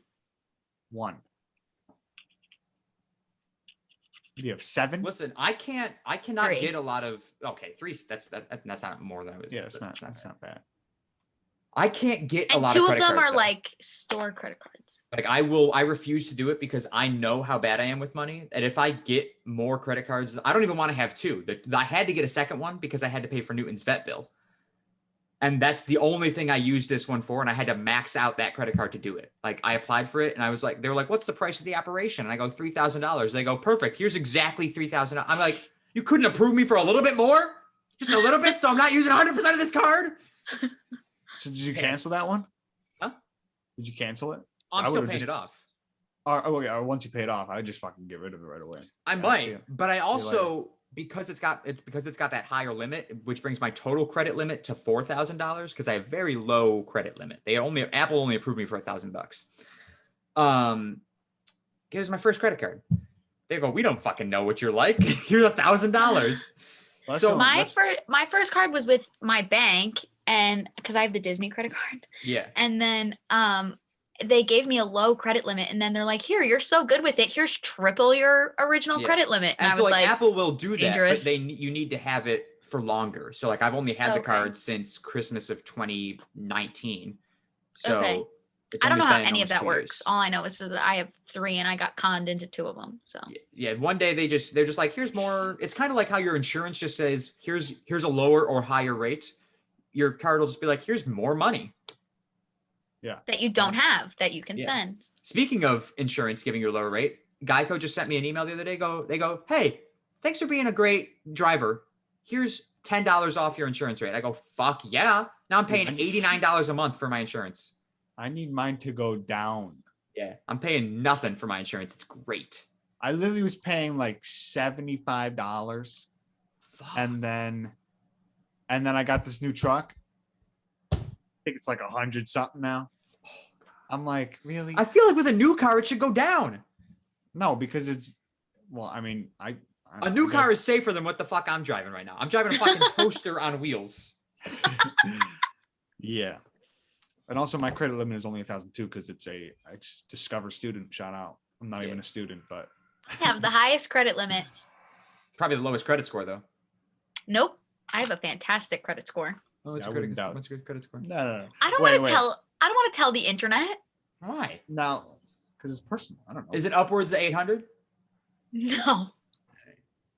One. You have 7. Listen, I cannot 3. get a lot of. Okay, 3. That's not more than I was. Yeah, it's not bad. I can't get a And lot 2 of of credit them cards, are though. like store credit cards. Like I refuse to do it because I know how bad I am with money. And if I get more credit cards, I don't even want to have 2. I had to get a second one because I had to pay for Newton's vet bill. And that's the only thing I used this one for. And I had to max out that credit card to do it. Like I applied for it and I was like, they were like, what's the price of the operation? And I go, $3,000. They go, perfect. Here's exactly $3,000. I'm like, you couldn't approve me for a little bit more? Just a little bit? So I'm not using 100% of this card? So did you cancel that one? Huh? Did you cancel it? I'm still paying it off. Or once you pay it off, I just fucking get rid of it right away. I might, but I also because it's got that higher limit, which brings my total credit limit to $4,000 because I have very low credit limit. Apple only approved me for $1,000. Here's my first credit card. They go, we don't fucking know what you're like. Here's $1,000. So my first card was with my bank, and because I have the Disney credit card. Yeah. And then they gave me a low credit limit, and then they're like, here, you're so good with it. Here's triple your original credit limit. And I so was like, Apple will do dangerous. that, but you need to have it for longer. So like I've only had the Okay. card since Christmas of 2019. So Okay. it's I don't know only how been any of almost that 2 works. years. All I know is that I have 3 and I got conned into 2 of them. So Yeah, one day they're just like, here's more. It's kind of like how your insurance just says, here's a lower or higher rate. Your card will just be like, here's more money. Yeah. that you don't have that you can Yeah. spend. Speaking of insurance giving you a lower rate, Geico just sent me an email the other day. They go, hey, thanks for being a great driver. Here's $10 off your insurance rate. I go, fuck yeah. Now I'm paying $89 a month for my insurance. I need mine to go down. Yeah, I'm paying nothing for my insurance. It's great. I literally was paying like $75, Fuck. and then I got this new truck. I think it's like 100 something now. I'm like, really? I feel like with a new car, it should go down. No, because it's I mean, A new I car guess- is safer than what the fuck I'm driving right now. I'm driving a fucking poster on wheels. Yeah. And also my credit limit is only 1,002 because it's Discover student. Shout out. I'm not Yeah. even a student, but I have the highest credit limit. Probably the lowest credit score though. Nope. I have a fantastic credit score. Oh, what's Yeah, I your wouldn't doubt. what's your credit score? no. I don't Wait, want wait. to tell. I don't want to tell the internet. Why? Now, because it's personal. I don't know. Is it upwards of 800? No.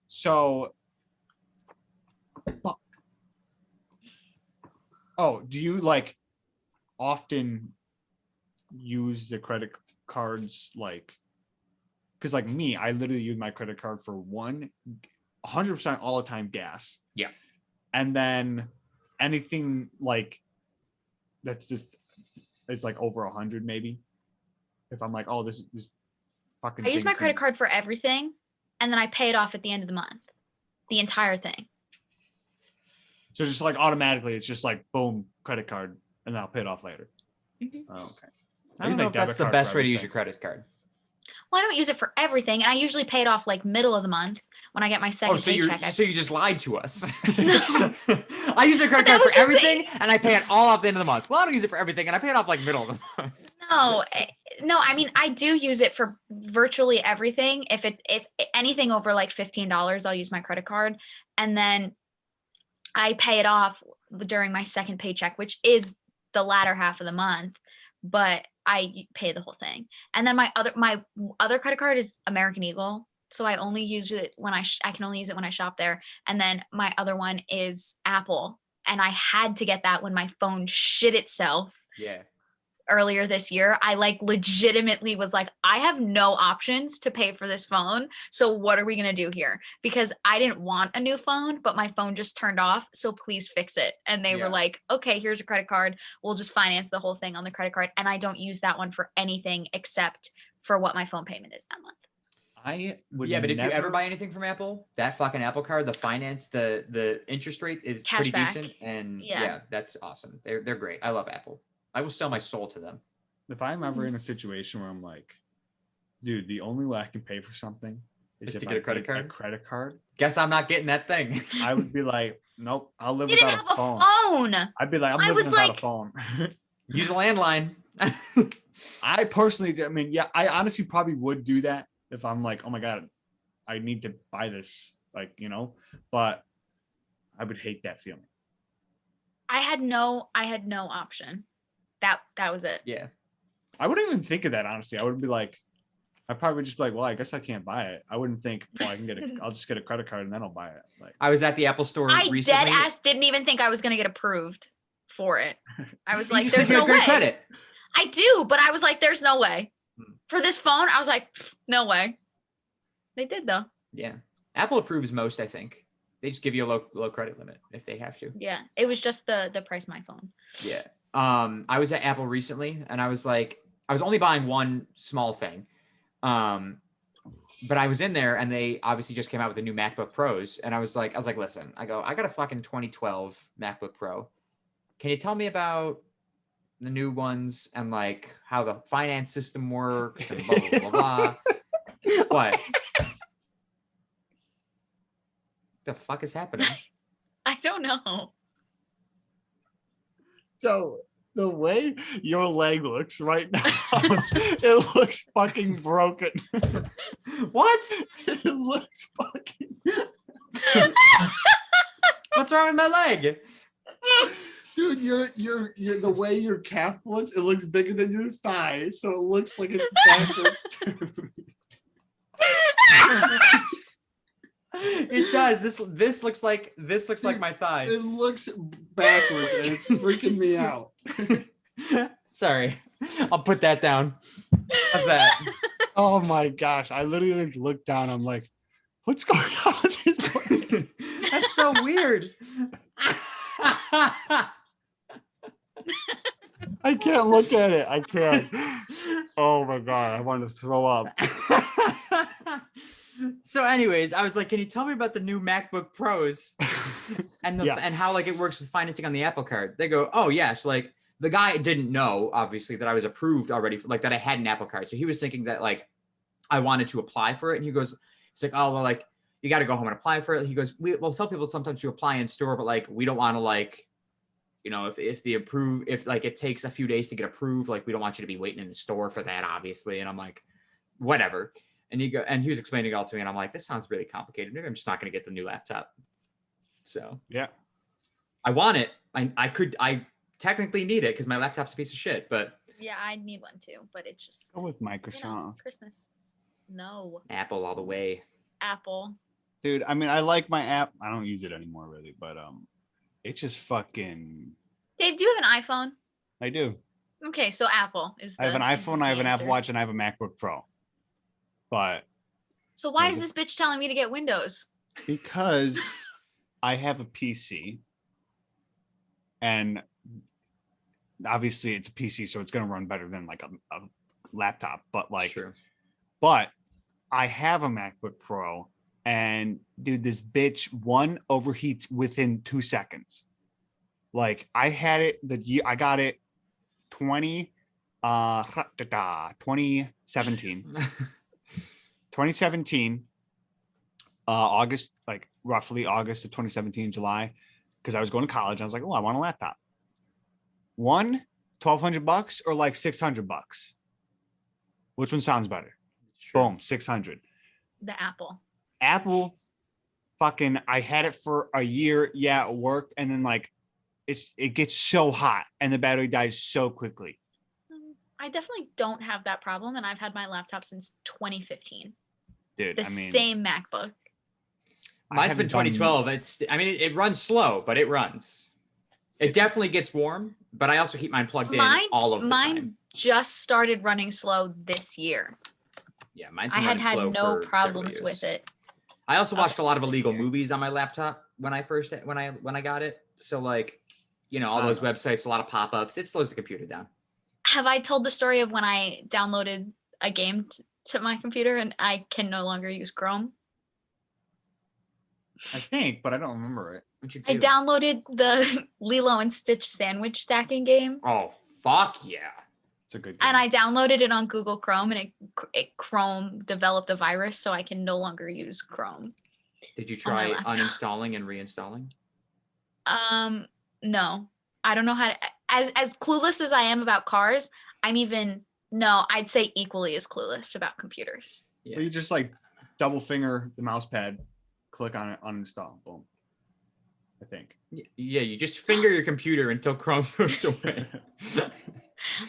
So, fuck. Oh, do you like often use the credit cards like? Because like me, I literally use my credit card for 100% all the time gas. Yeah. And then anything like that's just it's like over 100 maybe. If I'm like, oh, this fucking. I use thing my is credit gonna- card for everything, and then I pay it off at the end of the month. The entire thing. So just like automatically, it's just like boom, credit card, and then I'll pay it off later. Mhm. Oh, okay. I don't use know my if that's debit the card best for way to use everything. your credit card. Well, I don't use it for everything, and I usually pay it off like middle of the month when I get my second So you paycheck. so you just lied to us. No. I use my credit But that card was for just the- everything, and I pay it all off the end of the month. Well, I don't use it for everything, and I pay it off like middle of the month. No, I mean I do use it for virtually everything. If anything over like $15, I'll use my credit card, and then I pay it off during my second paycheck, which is the latter half of the month, but I pay the whole thing. And then my other credit card is American Eagle, so I only use it when I can only use it when I shop there. And then my other one is Apple, and I had to get that when my phone shit itself Yeah. earlier this year. I like legitimately was like, I have no options to pay for this phone. So what are we going to do here? Because I didn't want a new phone, but my phone just turned off. So please fix it. And they Yeah. were like, okay, here's a credit card. We'll just finance the whole thing on the credit card. And I don't use that one for anything except for what my phone payment is that month. I would. Yeah, but if you ever never- buy anything from Apple, that fucking Apple card, the finance, the interest rate is pretty Cashback. decent, and Yeah. yeah, that's awesome. They're great. I love Apple. I will sell my soul to them. if I'm ever in a situation where I'm like, dude, the only way I can pay for something is Is if to I get a credit get card? credit card. Guess I'm not getting that thing. I would be like, nope, I'll live Didn't without have a phone. phone. I'd be like, I'm I living was without a like- phone. Use a landline. I personally, I mean, yeah, I honestly probably would do that if I'm like, oh my god, I need to buy this, like, you know, but I would hate that feeling. I had no option. That was it. Yeah. I wouldn't even think of that, honestly. I would be like, I'd probably just be like, well, I guess I can't buy it. I wouldn't think, well, I'll just get a credit card and then I'll buy it. Like, I was at the Apple store I recently. dead ass didn't even think I was gonna get approved for it. I was You like, just there's need to no get great way. credit. I do, but I was like, there's no way. Hmm. For this phone, I was like, no way. They did though. Yeah. Apple approves most, I think. They just give you a low credit limit if they have to. Yeah. It was just the price of my phone. Yeah. I was at Apple recently, and I was like, I was only buying one small thing. But I was in there, and they obviously just came out with the new MacBook Pros, and I was like, listen, I got a fucking 2012 MacBook Pro. Can you tell me about the new ones and like how the finance system works and blah blah blah blah? What? The fuck is happening? I don't know. so the way your leg looks right now, it looks fucking broken. What? It looks fucking. What's wrong with my leg? Dude, you're the way your calf looks, it looks bigger than your thigh, so it looks like it's backwards. It does. This looks like my thigh. It looks backwards, and it's freaking me out. Sorry. I'll put that down. How's that? Oh my gosh! I literally like, looked down. I'm like, what's going on with this leg? That's so weird. I can't look at it. I can't. Oh my god! I want to throw up. So anyways, I was like, can you tell me about the new MacBook Pros and Yeah. and how like it works with financing on the Apple Card? They go, oh yes, like the guy didn't know obviously that I was approved already, like that I had an Apple Card. So he was thinking that like I wanted to apply for it. And he goes, it's like, oh, well, like, you got to go home and apply for it. He goes, we'll tell people sometimes you apply in store, but like, we don't want to like, you know, if like it takes a few days to get approved, like we don't want you to be waiting in the store for that, obviously. And I'm like, whatever. And he was explaining it all to me, and I'm like, this sounds really complicated. Maybe I'm just not going to get the new laptop. So Yeah. I want it. I technically need it because my laptop's a piece of shit, but Yeah, I need one too, but it's just Go with Microsoft. Christmas. No, Apple all the way. Apple. Dude, I mean, I like my app. I don't use it anymore really, but it's just fucking. Dave, do you have an iPhone? I do. Okay, so Apple is. I have an is iPhone, the I have an answer. Apple Watch, and I have a MacBook Pro. But So why Like is it- this bitch telling me to get Windows? because I have a PC, and obviously it's a PC, so it's gonna run better than like a laptop. But like, Sure. but I have a MacBook Pro, and dude, this bitch overheats within 2 seconds. Like I had it the year I got it 2017. 2017, August, like roughly August of 2017, July, because I was going to college. I was like, oh, I want a laptop. $1,200 or like $600? Which one sounds better? Sure. Boom, 600. The Apple. Apple, fucking, I had it for a year. Yeah, it worked, and then like, it gets so hot, and the battery dies so quickly. I definitely don't have that problem, and I've had my laptop since 2015. Dude, The I mean, same MacBook. I Mine's been haven't done- 2012. It runs slow, but it runs. It definitely gets warm, but I also keep mine plugged in all of the Mine time. just started running slow this year. Yeah, mine's I been had running slow had no for problems several with years. it. I also watched a lot of this illegal year. movies on my laptop when I got it. So like, you know, all I those don't know. websites, a lot of pop-ups. It slows the computer down. Have I told the story of when I downloaded a game to my computer and I can no longer use Chrome? I think, but I don't remember it. What'd you I do? downloaded the Lilo and Stitch sandwich stacking game, Oh fuck yeah! It's a good game. and I downloaded it on Google Chrome, and it Chrome developed a virus, so I can no longer use Chrome. Did you On my try laptop. uninstalling and reinstalling? No, I don't know how to. As clueless as I am about cars, I'd say equally as clueless about computers. Yeah. Well, you just like double finger the mouse pad, click on it, uninstall, boom. I think. Yeah, you just finger your computer until Chrome goes away.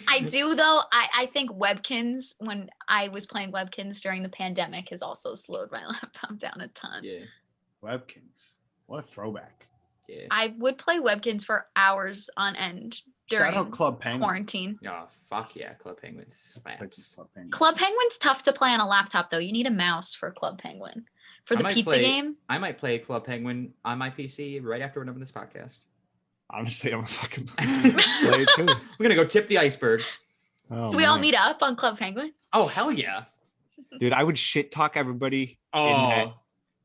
I do though. I think Webkins, when I was playing Webkins during the pandemic, has also slowed my laptop down a ton. Yeah, Webkins. What a throwback. yeah. I would play Webkins for hours on end during Shout out Club Penguin. quarantine. Oh fuck yeah, Club Penguins Played some slaps. Club Penguin. Club Penguin's tough to play on a laptop though. You need a mouse for Club Penguin. For I the might pizza play- game, I might play Club Penguin on my PC right after we're done with this podcast. Honestly, I'm a fucking play it too. We're gonna go tip the iceberg. Oh, do we all man. meet up on Club Penguin? Oh hell yeah! Dude, I would shit talk everybody. Oh,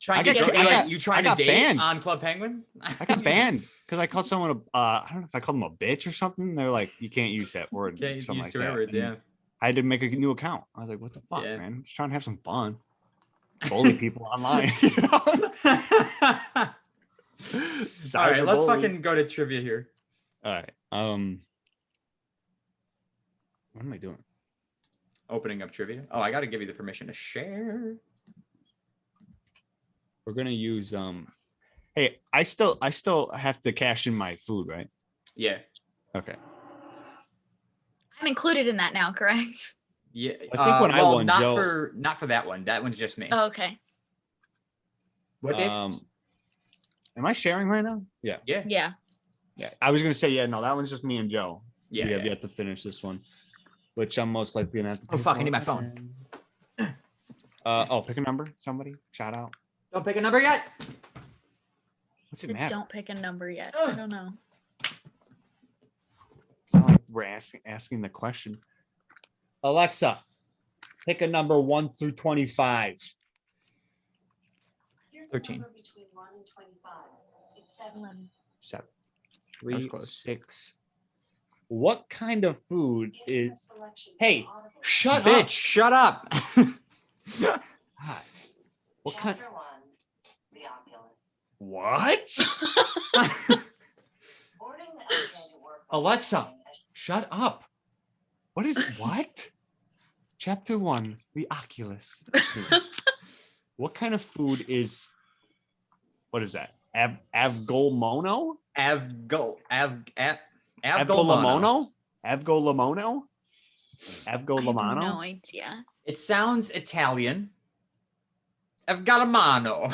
try and I get got- girl- I like, got- you trying I to got date banned. on Club Penguin? I got banned because I called someone I don't know if I called them a bitch or something. They're like, you can't use that word. or Can't something use like swear that. words, And yeah. I had to make a new account. I was like, what the fuck, Yeah. man? I'm just trying to have some fun. Bully people online. All right, let's Cyberbully. fucking go to trivia here. All right. What am I doing? Opening up trivia. Oh, I got to give you the permission to share. We're gonna use Hey, I still have to cash in my food, right? Yeah, Okay. I'm included in that now, correct? yeah. I think when I well, won, not Joe- for that one. That one's just me. Oh, okay. What, Dave? Am I sharing right now? Yeah. Yeah, Yeah. Yeah. I was gonna say, yeah, no, that one's just me and Joe. yeah. We have yeah. yet to finish this one, which I'm most likely gonna have to. Oh, pay fuck, I for. need my phone. Pick a number. Somebody shout out. Don't pick a number yet. What's it But matter? don't pick a number yet. I don't know. It's not like we're asking the question. Alexa, pick a number 1 through 25. 13. Between 1 and 25. It's 7. 7, That was 3, close. 6. What kind of food is? Selection Hey, Audible. shut Bitch, up! shut up. Hi. What kind? Chapter 1, the Oculus. What? Boarding the LJ to work. Alexa. Shut up. What is what? Chapter 1, the Oculus. What kind of food is? What is that? Avgolmono? Avgol Avgolamono? Avgolamono? I have Avgolamano? no idea. It sounds Italian. Avgalamano.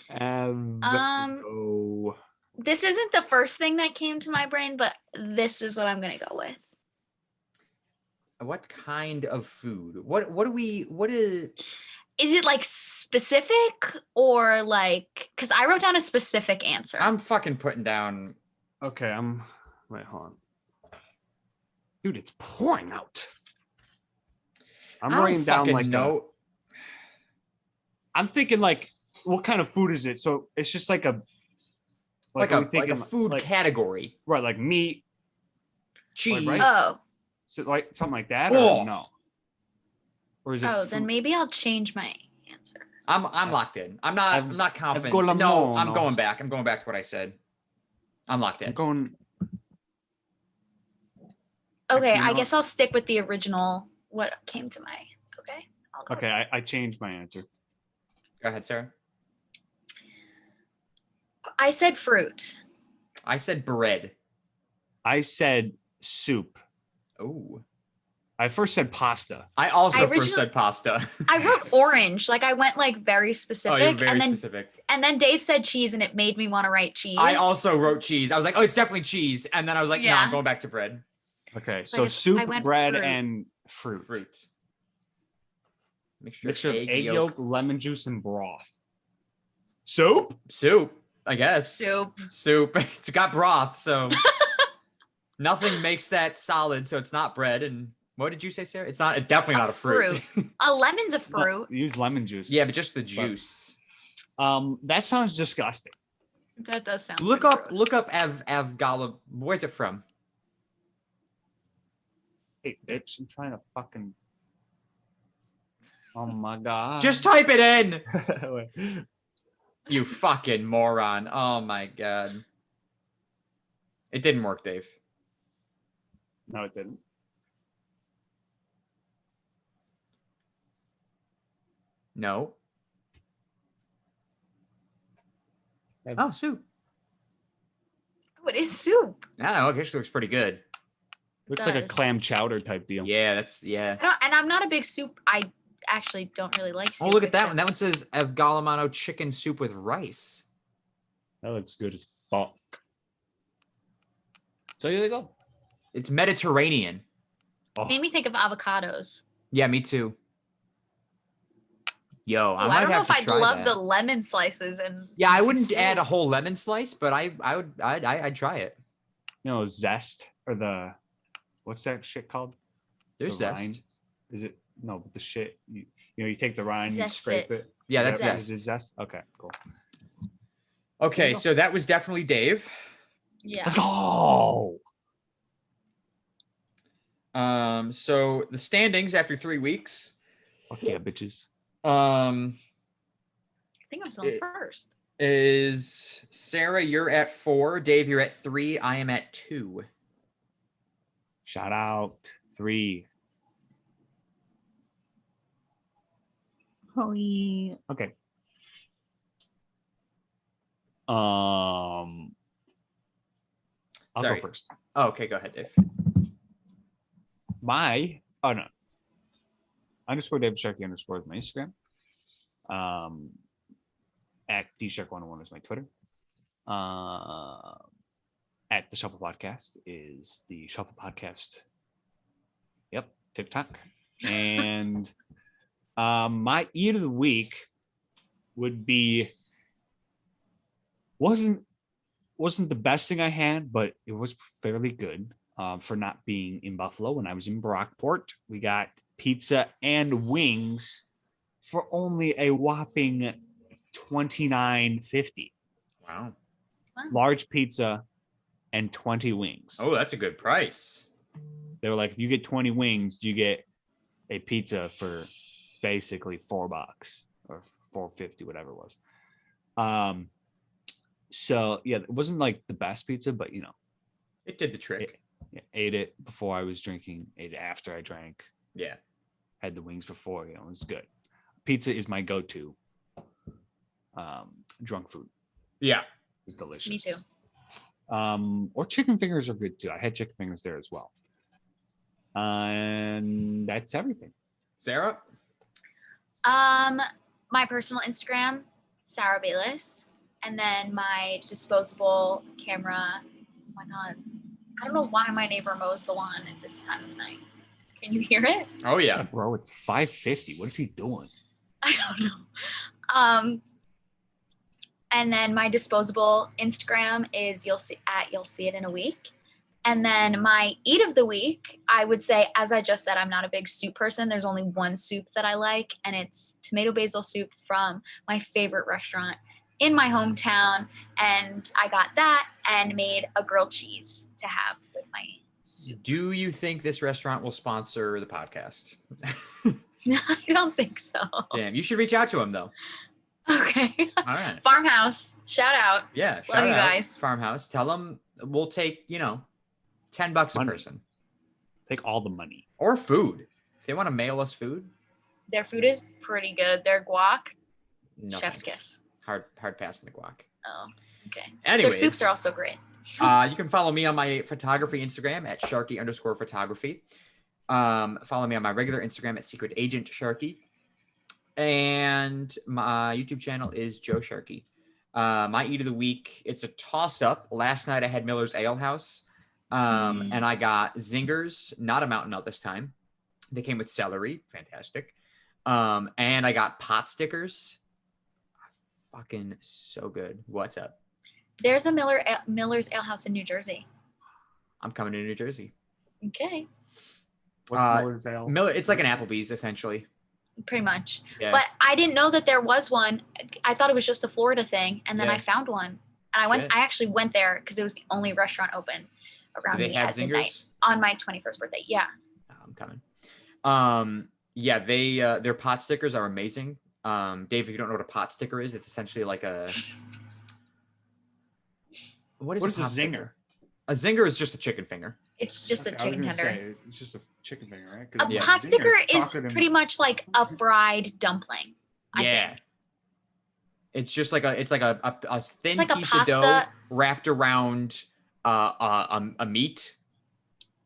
Avgo. This isn't the first thing that came to my brain, but this is what I'm gonna go with. What kind of food? What is Is it like specific or like? Because I wrote down a specific answer. I'm fucking putting down. Okay, wait, hold on. Dude, it's pouring out. I'm I don't writing down fucking like know. I'm thinking like, what kind of food is it? So it's just like a Like are we a thinking food like, category. right? Like meat, Cheese. rice? Oh, so like something like that, Oh. or no? Or is it? then food? maybe I'll change my answer. I'm locked in. I'm not confident. Avgolamono. No, I'm going back. I'm going back to what I said. I'm locked I'm in. going. Okay, Actually, you I know guess I'll stick with the original. What came to my? Okay, I'll go. Okay, I changed my answer. Go ahead, Sarah. I said fruit. I said bread. I said soup. Oh. I first said pasta. I also I first originally- said pasta. I wrote orange. Like I went like very Oh, specific, you're very and then specific. Dave said cheese, and it made me want to write cheese. I also wrote cheese. I was like, oh, it's definitely cheese. And then I was like, no, Yeah. I'm going back to bread. Okay, So so I guess soup, I went bread, fruit. and fruit. Fruit. Mixture of egg yolk, lemon juice, and broth. Soup? Soup, I guess. soup. Soup. It's got broth, so nothing makes that solid, so it's not bread. And what did you say, Sarah? It's definitely not a fruit. A lemon's a No, fruit. use lemon juice. Yeah, but just the juice. That sounds disgusting. That does sound. Look pretty up gross. Avgala. Where's it from? Hey, bitch, I'm trying to fucking. Oh my god. Just type it in. Wait. You fucking moron. Oh my god. It didn't work, Dave. No, it didn't. No. Oh, soup. Oh, it is soup. Yeah, I guess it looks pretty good. Looks like a does. clam chowder type deal. Yeah, yeah. And I'm not a big soup. I actually don't really like soup. Oh, look at that one. That one except- says Avgalamano chicken soup with rice. That looks good as fuck. So here they go. It's Mediterranean. Oh, Made me think of avocados. Yeah, me too. Yo, I Ooh, might I don't know have if to I'd try love that. the lemon slices and. Yeah, I wouldn't add a soup. whole lemon slice, but I'd try it. you know, zest or the what's that shit called? There's The zest. rind? Is it no? But the shit you you take the rind, you Zest scrape it. Yeah, Is that's that- zest. Is it zest? Okay, cool. Okay, you go. so that was definitely Dave. Yeah. Let's go. So the standings after 3 weeks. Fuck yeah, bitches. Um, I think I'm still It- first. is Sarah, you're at 4. Dave, you're at 3. I am at 2. Shout out 3. Holy. Okay. I'll Sorry. go first. Oh, okay, go ahead, Dave. Oh no. _ David Sharkey _ is my Instagram. At DShark101 is my Twitter. At the Shuffle Podcast is the Shuffle Podcast. Yep, TikTok. And my eat of the week would be wasn't the best thing I had, but it was fairly good. For not being in Buffalo when I was in Brockport, we got pizza and wings for only a whopping $29.50. Wow. Large pizza and 20 wings. Oh, that's a good price. They were like, if you get 20 wings, you get a pizza for basically $4 or $4.50, whatever it was. So yeah, it wasn't like the best pizza, but It did the trick. ate it before I was drinking, ate it after I drank, Yeah. had the wings before, it was good. Pizza is my go-to drunk food. Yeah. It's delicious. Me too. Or chicken fingers are good too. I had chicken fingers there as well. And that's everything. Sarah? My personal Instagram, Sarah Bayless, and then my disposable camera. Oh my god, I don't know why my neighbor mows the lawn at this time of night. Can you hear it? Oh, yeah. Bro, it's 5:50. What is he doing? I don't know. And then my disposable Instagram is you'll see it in a week. And then my eat of the week, I would say, as I just said, I'm not a big soup person. There's only one soup that I like, and it's tomato basil soup from my favorite restaurant in my hometown. And I got that and made a grilled cheese to have with my soup. Do you think this restaurant will sponsor the podcast? I don't think so. Damn, you should reach out to him, though. Okay. All right. Farmhouse, shout out. Yeah. Love shout you out, guys. Farmhouse. Tell them we'll take, $10 a Money. person. Take all the money. Or food. If they want to mail us food, Their food is pretty good. Their guac, no chef's thanks. kiss. Hard passing the guac. Oh, okay. Anyways, Their soups are also great. you can follow me on my photography Instagram at Sharky_photography. Follow me on my regular Instagram at Secret Agent Sharky. And my YouTube channel is Joe Sharky. My eat of the week, it's a toss-up. Last night I had Miller's Ale House. And I got zingers, not a mountain out this time. They came with celery, fantastic. And I got pot stickers. Fucking so good. What's up? There's a Miller's Ale House in New Jersey. I'm coming to New Jersey. Okay, What's Uh, Miller's Ale? Miller, it's like an Applebee's essentially. pretty much. Yeah. But I didn't know that there was one. I thought it was just a Florida thing, and then Yeah. I found one. And Shit. I actually went there because it was the only restaurant open around Do they me have at midnight zingers? on my 21st birthday. Yeah. Oh, I'm coming. Yeah, they their pot stickers are amazing. Dave, if you don't know what a pot sticker is, it's essentially like a what is What a is a pot sticker? zinger? A zinger is just a chicken finger. It's just Okay, a I was chicken gonna tender. say, it's just a chicken finger, right? 'Cause A Yeah. pot zinger sticker is chocolate and- pretty much like a fried dumpling. I Yeah. think. It's just like a thin like a piece of dough pasta. wrapped around a meat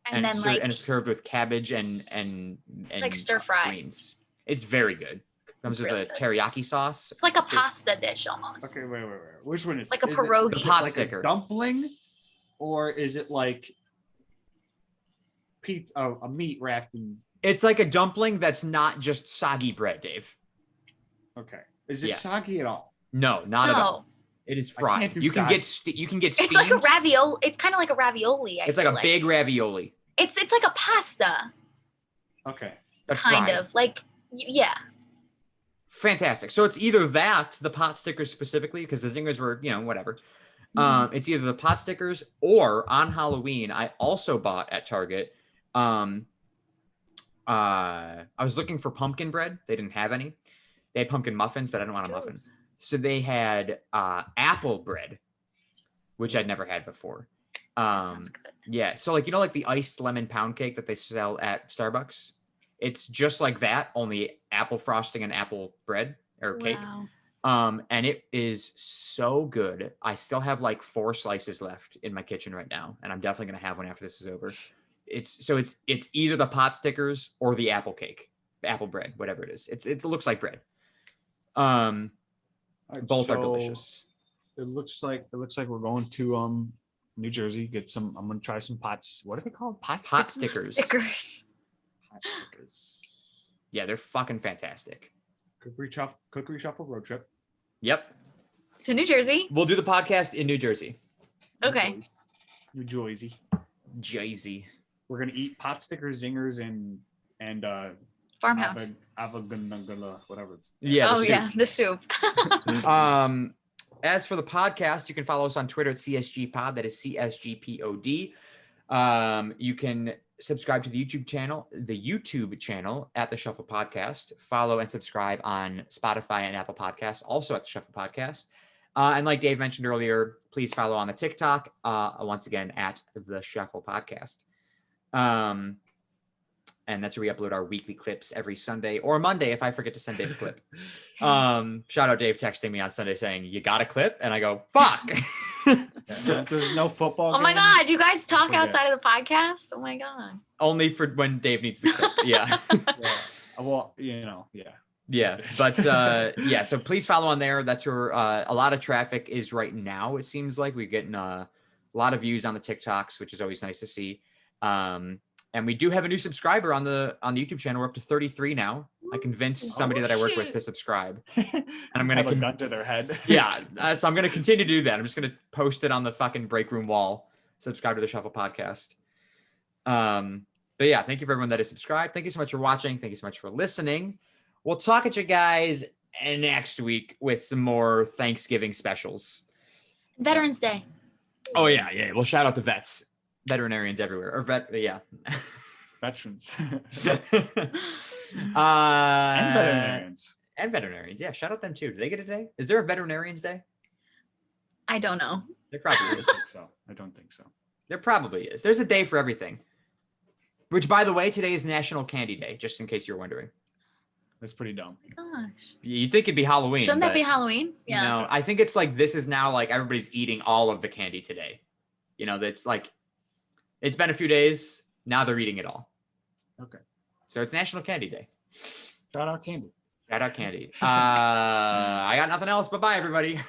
And then like and it's served with cabbage and like stir fry. greens. It's very good. Comes with really a good. teriyaki sauce. it's like a pasta dish almost. Okay, wait. Which one is Like a is it pierogi. The pot like sticker. a dumpling, or is it like pizza, a meat wrapped in? It's like a dumpling that's not just soggy bread, Dave. Okay, is it Yeah. soggy at all? No, not at all. No, It is I fried. can't do You can soggy. get you can get steamed. it's like a ravioli. It's kind of like a ravioli. It's like feel a big ravioli. It's like a pasta, Okay, But kind fried. of like yeah. Fantastic. So it's either that, the pot stickers specifically, because the zingers were, whatever. It's either the pot stickers or on Halloween, I also bought at Target. I was looking for pumpkin bread. They didn't have any. They had pumpkin muffins, but I didn't want a muffin. So they had apple bread, which I'd never had before. That sounds good. Yeah. So like the iced lemon pound cake that they sell at Starbucks. It's just like that, only apple frosting and apple bread or cake. Wow. And it is so good. I still have like 4 slices left in my kitchen right now, and I'm definitely gonna have one after this is over. It's either the pot stickers or the apple cake, apple bread, whatever it is. It looks like bread. All right, Both are so delicious. It looks like we're going to New Jersey. I'm gonna try some pots. What are they called? Pot Stickers? stickers. Stickers. Pot stickers. Yeah, they're fucking fantastic. Cookery shuffle road trip. Yep. To New Jersey. We'll do the podcast in New Jersey. Okay. New Jersey. Jersey. We're gonna eat pot stickers, zingers, and Farmhouse. avogandala, whatever. It's. Yeah. Oh the yeah, the soup. As for the podcast, you can follow us on Twitter at CSGPod. That is CSGPOD. You can subscribe to the YouTube channel at the Shuffle Podcast. Follow and subscribe on Spotify and Apple Podcasts, also at the Shuffle Podcast. And like Dave mentioned earlier, please follow on the TikTok, once again, at the Shuffle Podcast. And that's where we upload our weekly clips every Sunday or Monday if I forget to send Dave a clip. Shout out Dave texting me on Sunday saying, "You got a clip?" And I go, "Fuck." If there's no football. Oh my game, God, you guys talk forget. outside of the podcast? Oh my God. Only for when Dave needs the clip. Yeah. Yeah. Well, yeah. Yeah. But yeah, so please follow on there. That's where a lot of traffic is right now. It seems like we're getting a lot of views on the TikToks, which is always nice to see. And we do have a new subscriber on the YouTube channel. We're up to 33 now. I convinced somebody that I work with to subscribe. And I'm going Have a to gun to their head. yeah. So I'm going to continue to do that. I'm just going to post it on the fucking break room wall. Subscribe to the Shuffle Podcast. But yeah, thank you for everyone that is subscribed. Thank you so much for watching. Thank you so much for listening. We'll talk at you guys next week with some more Thanksgiving specials. Veterans Day. Oh yeah. Yeah. We'll shout out the vets, veterinarians everywhere yeah. Veterans. And veterinarians. And veterinarians. Yeah. Shout out them too. Do they get a day? Is there a veterinarians day? I don't know. There probably is. I don't think so. There probably is. There's a day for everything. Which, by the way, today is National Candy Day, just in case you're wondering. That's pretty dumb. Oh my gosh. You'd think it'd be Halloween. Shouldn't that but be Halloween? Yeah. No, I think it's like this is now like everybody's eating all of the candy today. You know, that's like, it's been a few days. Now they're eating it all. Okay. So it's National Candy Day. Shout out candy. Shout out candy. I got nothing else, but bye, everybody.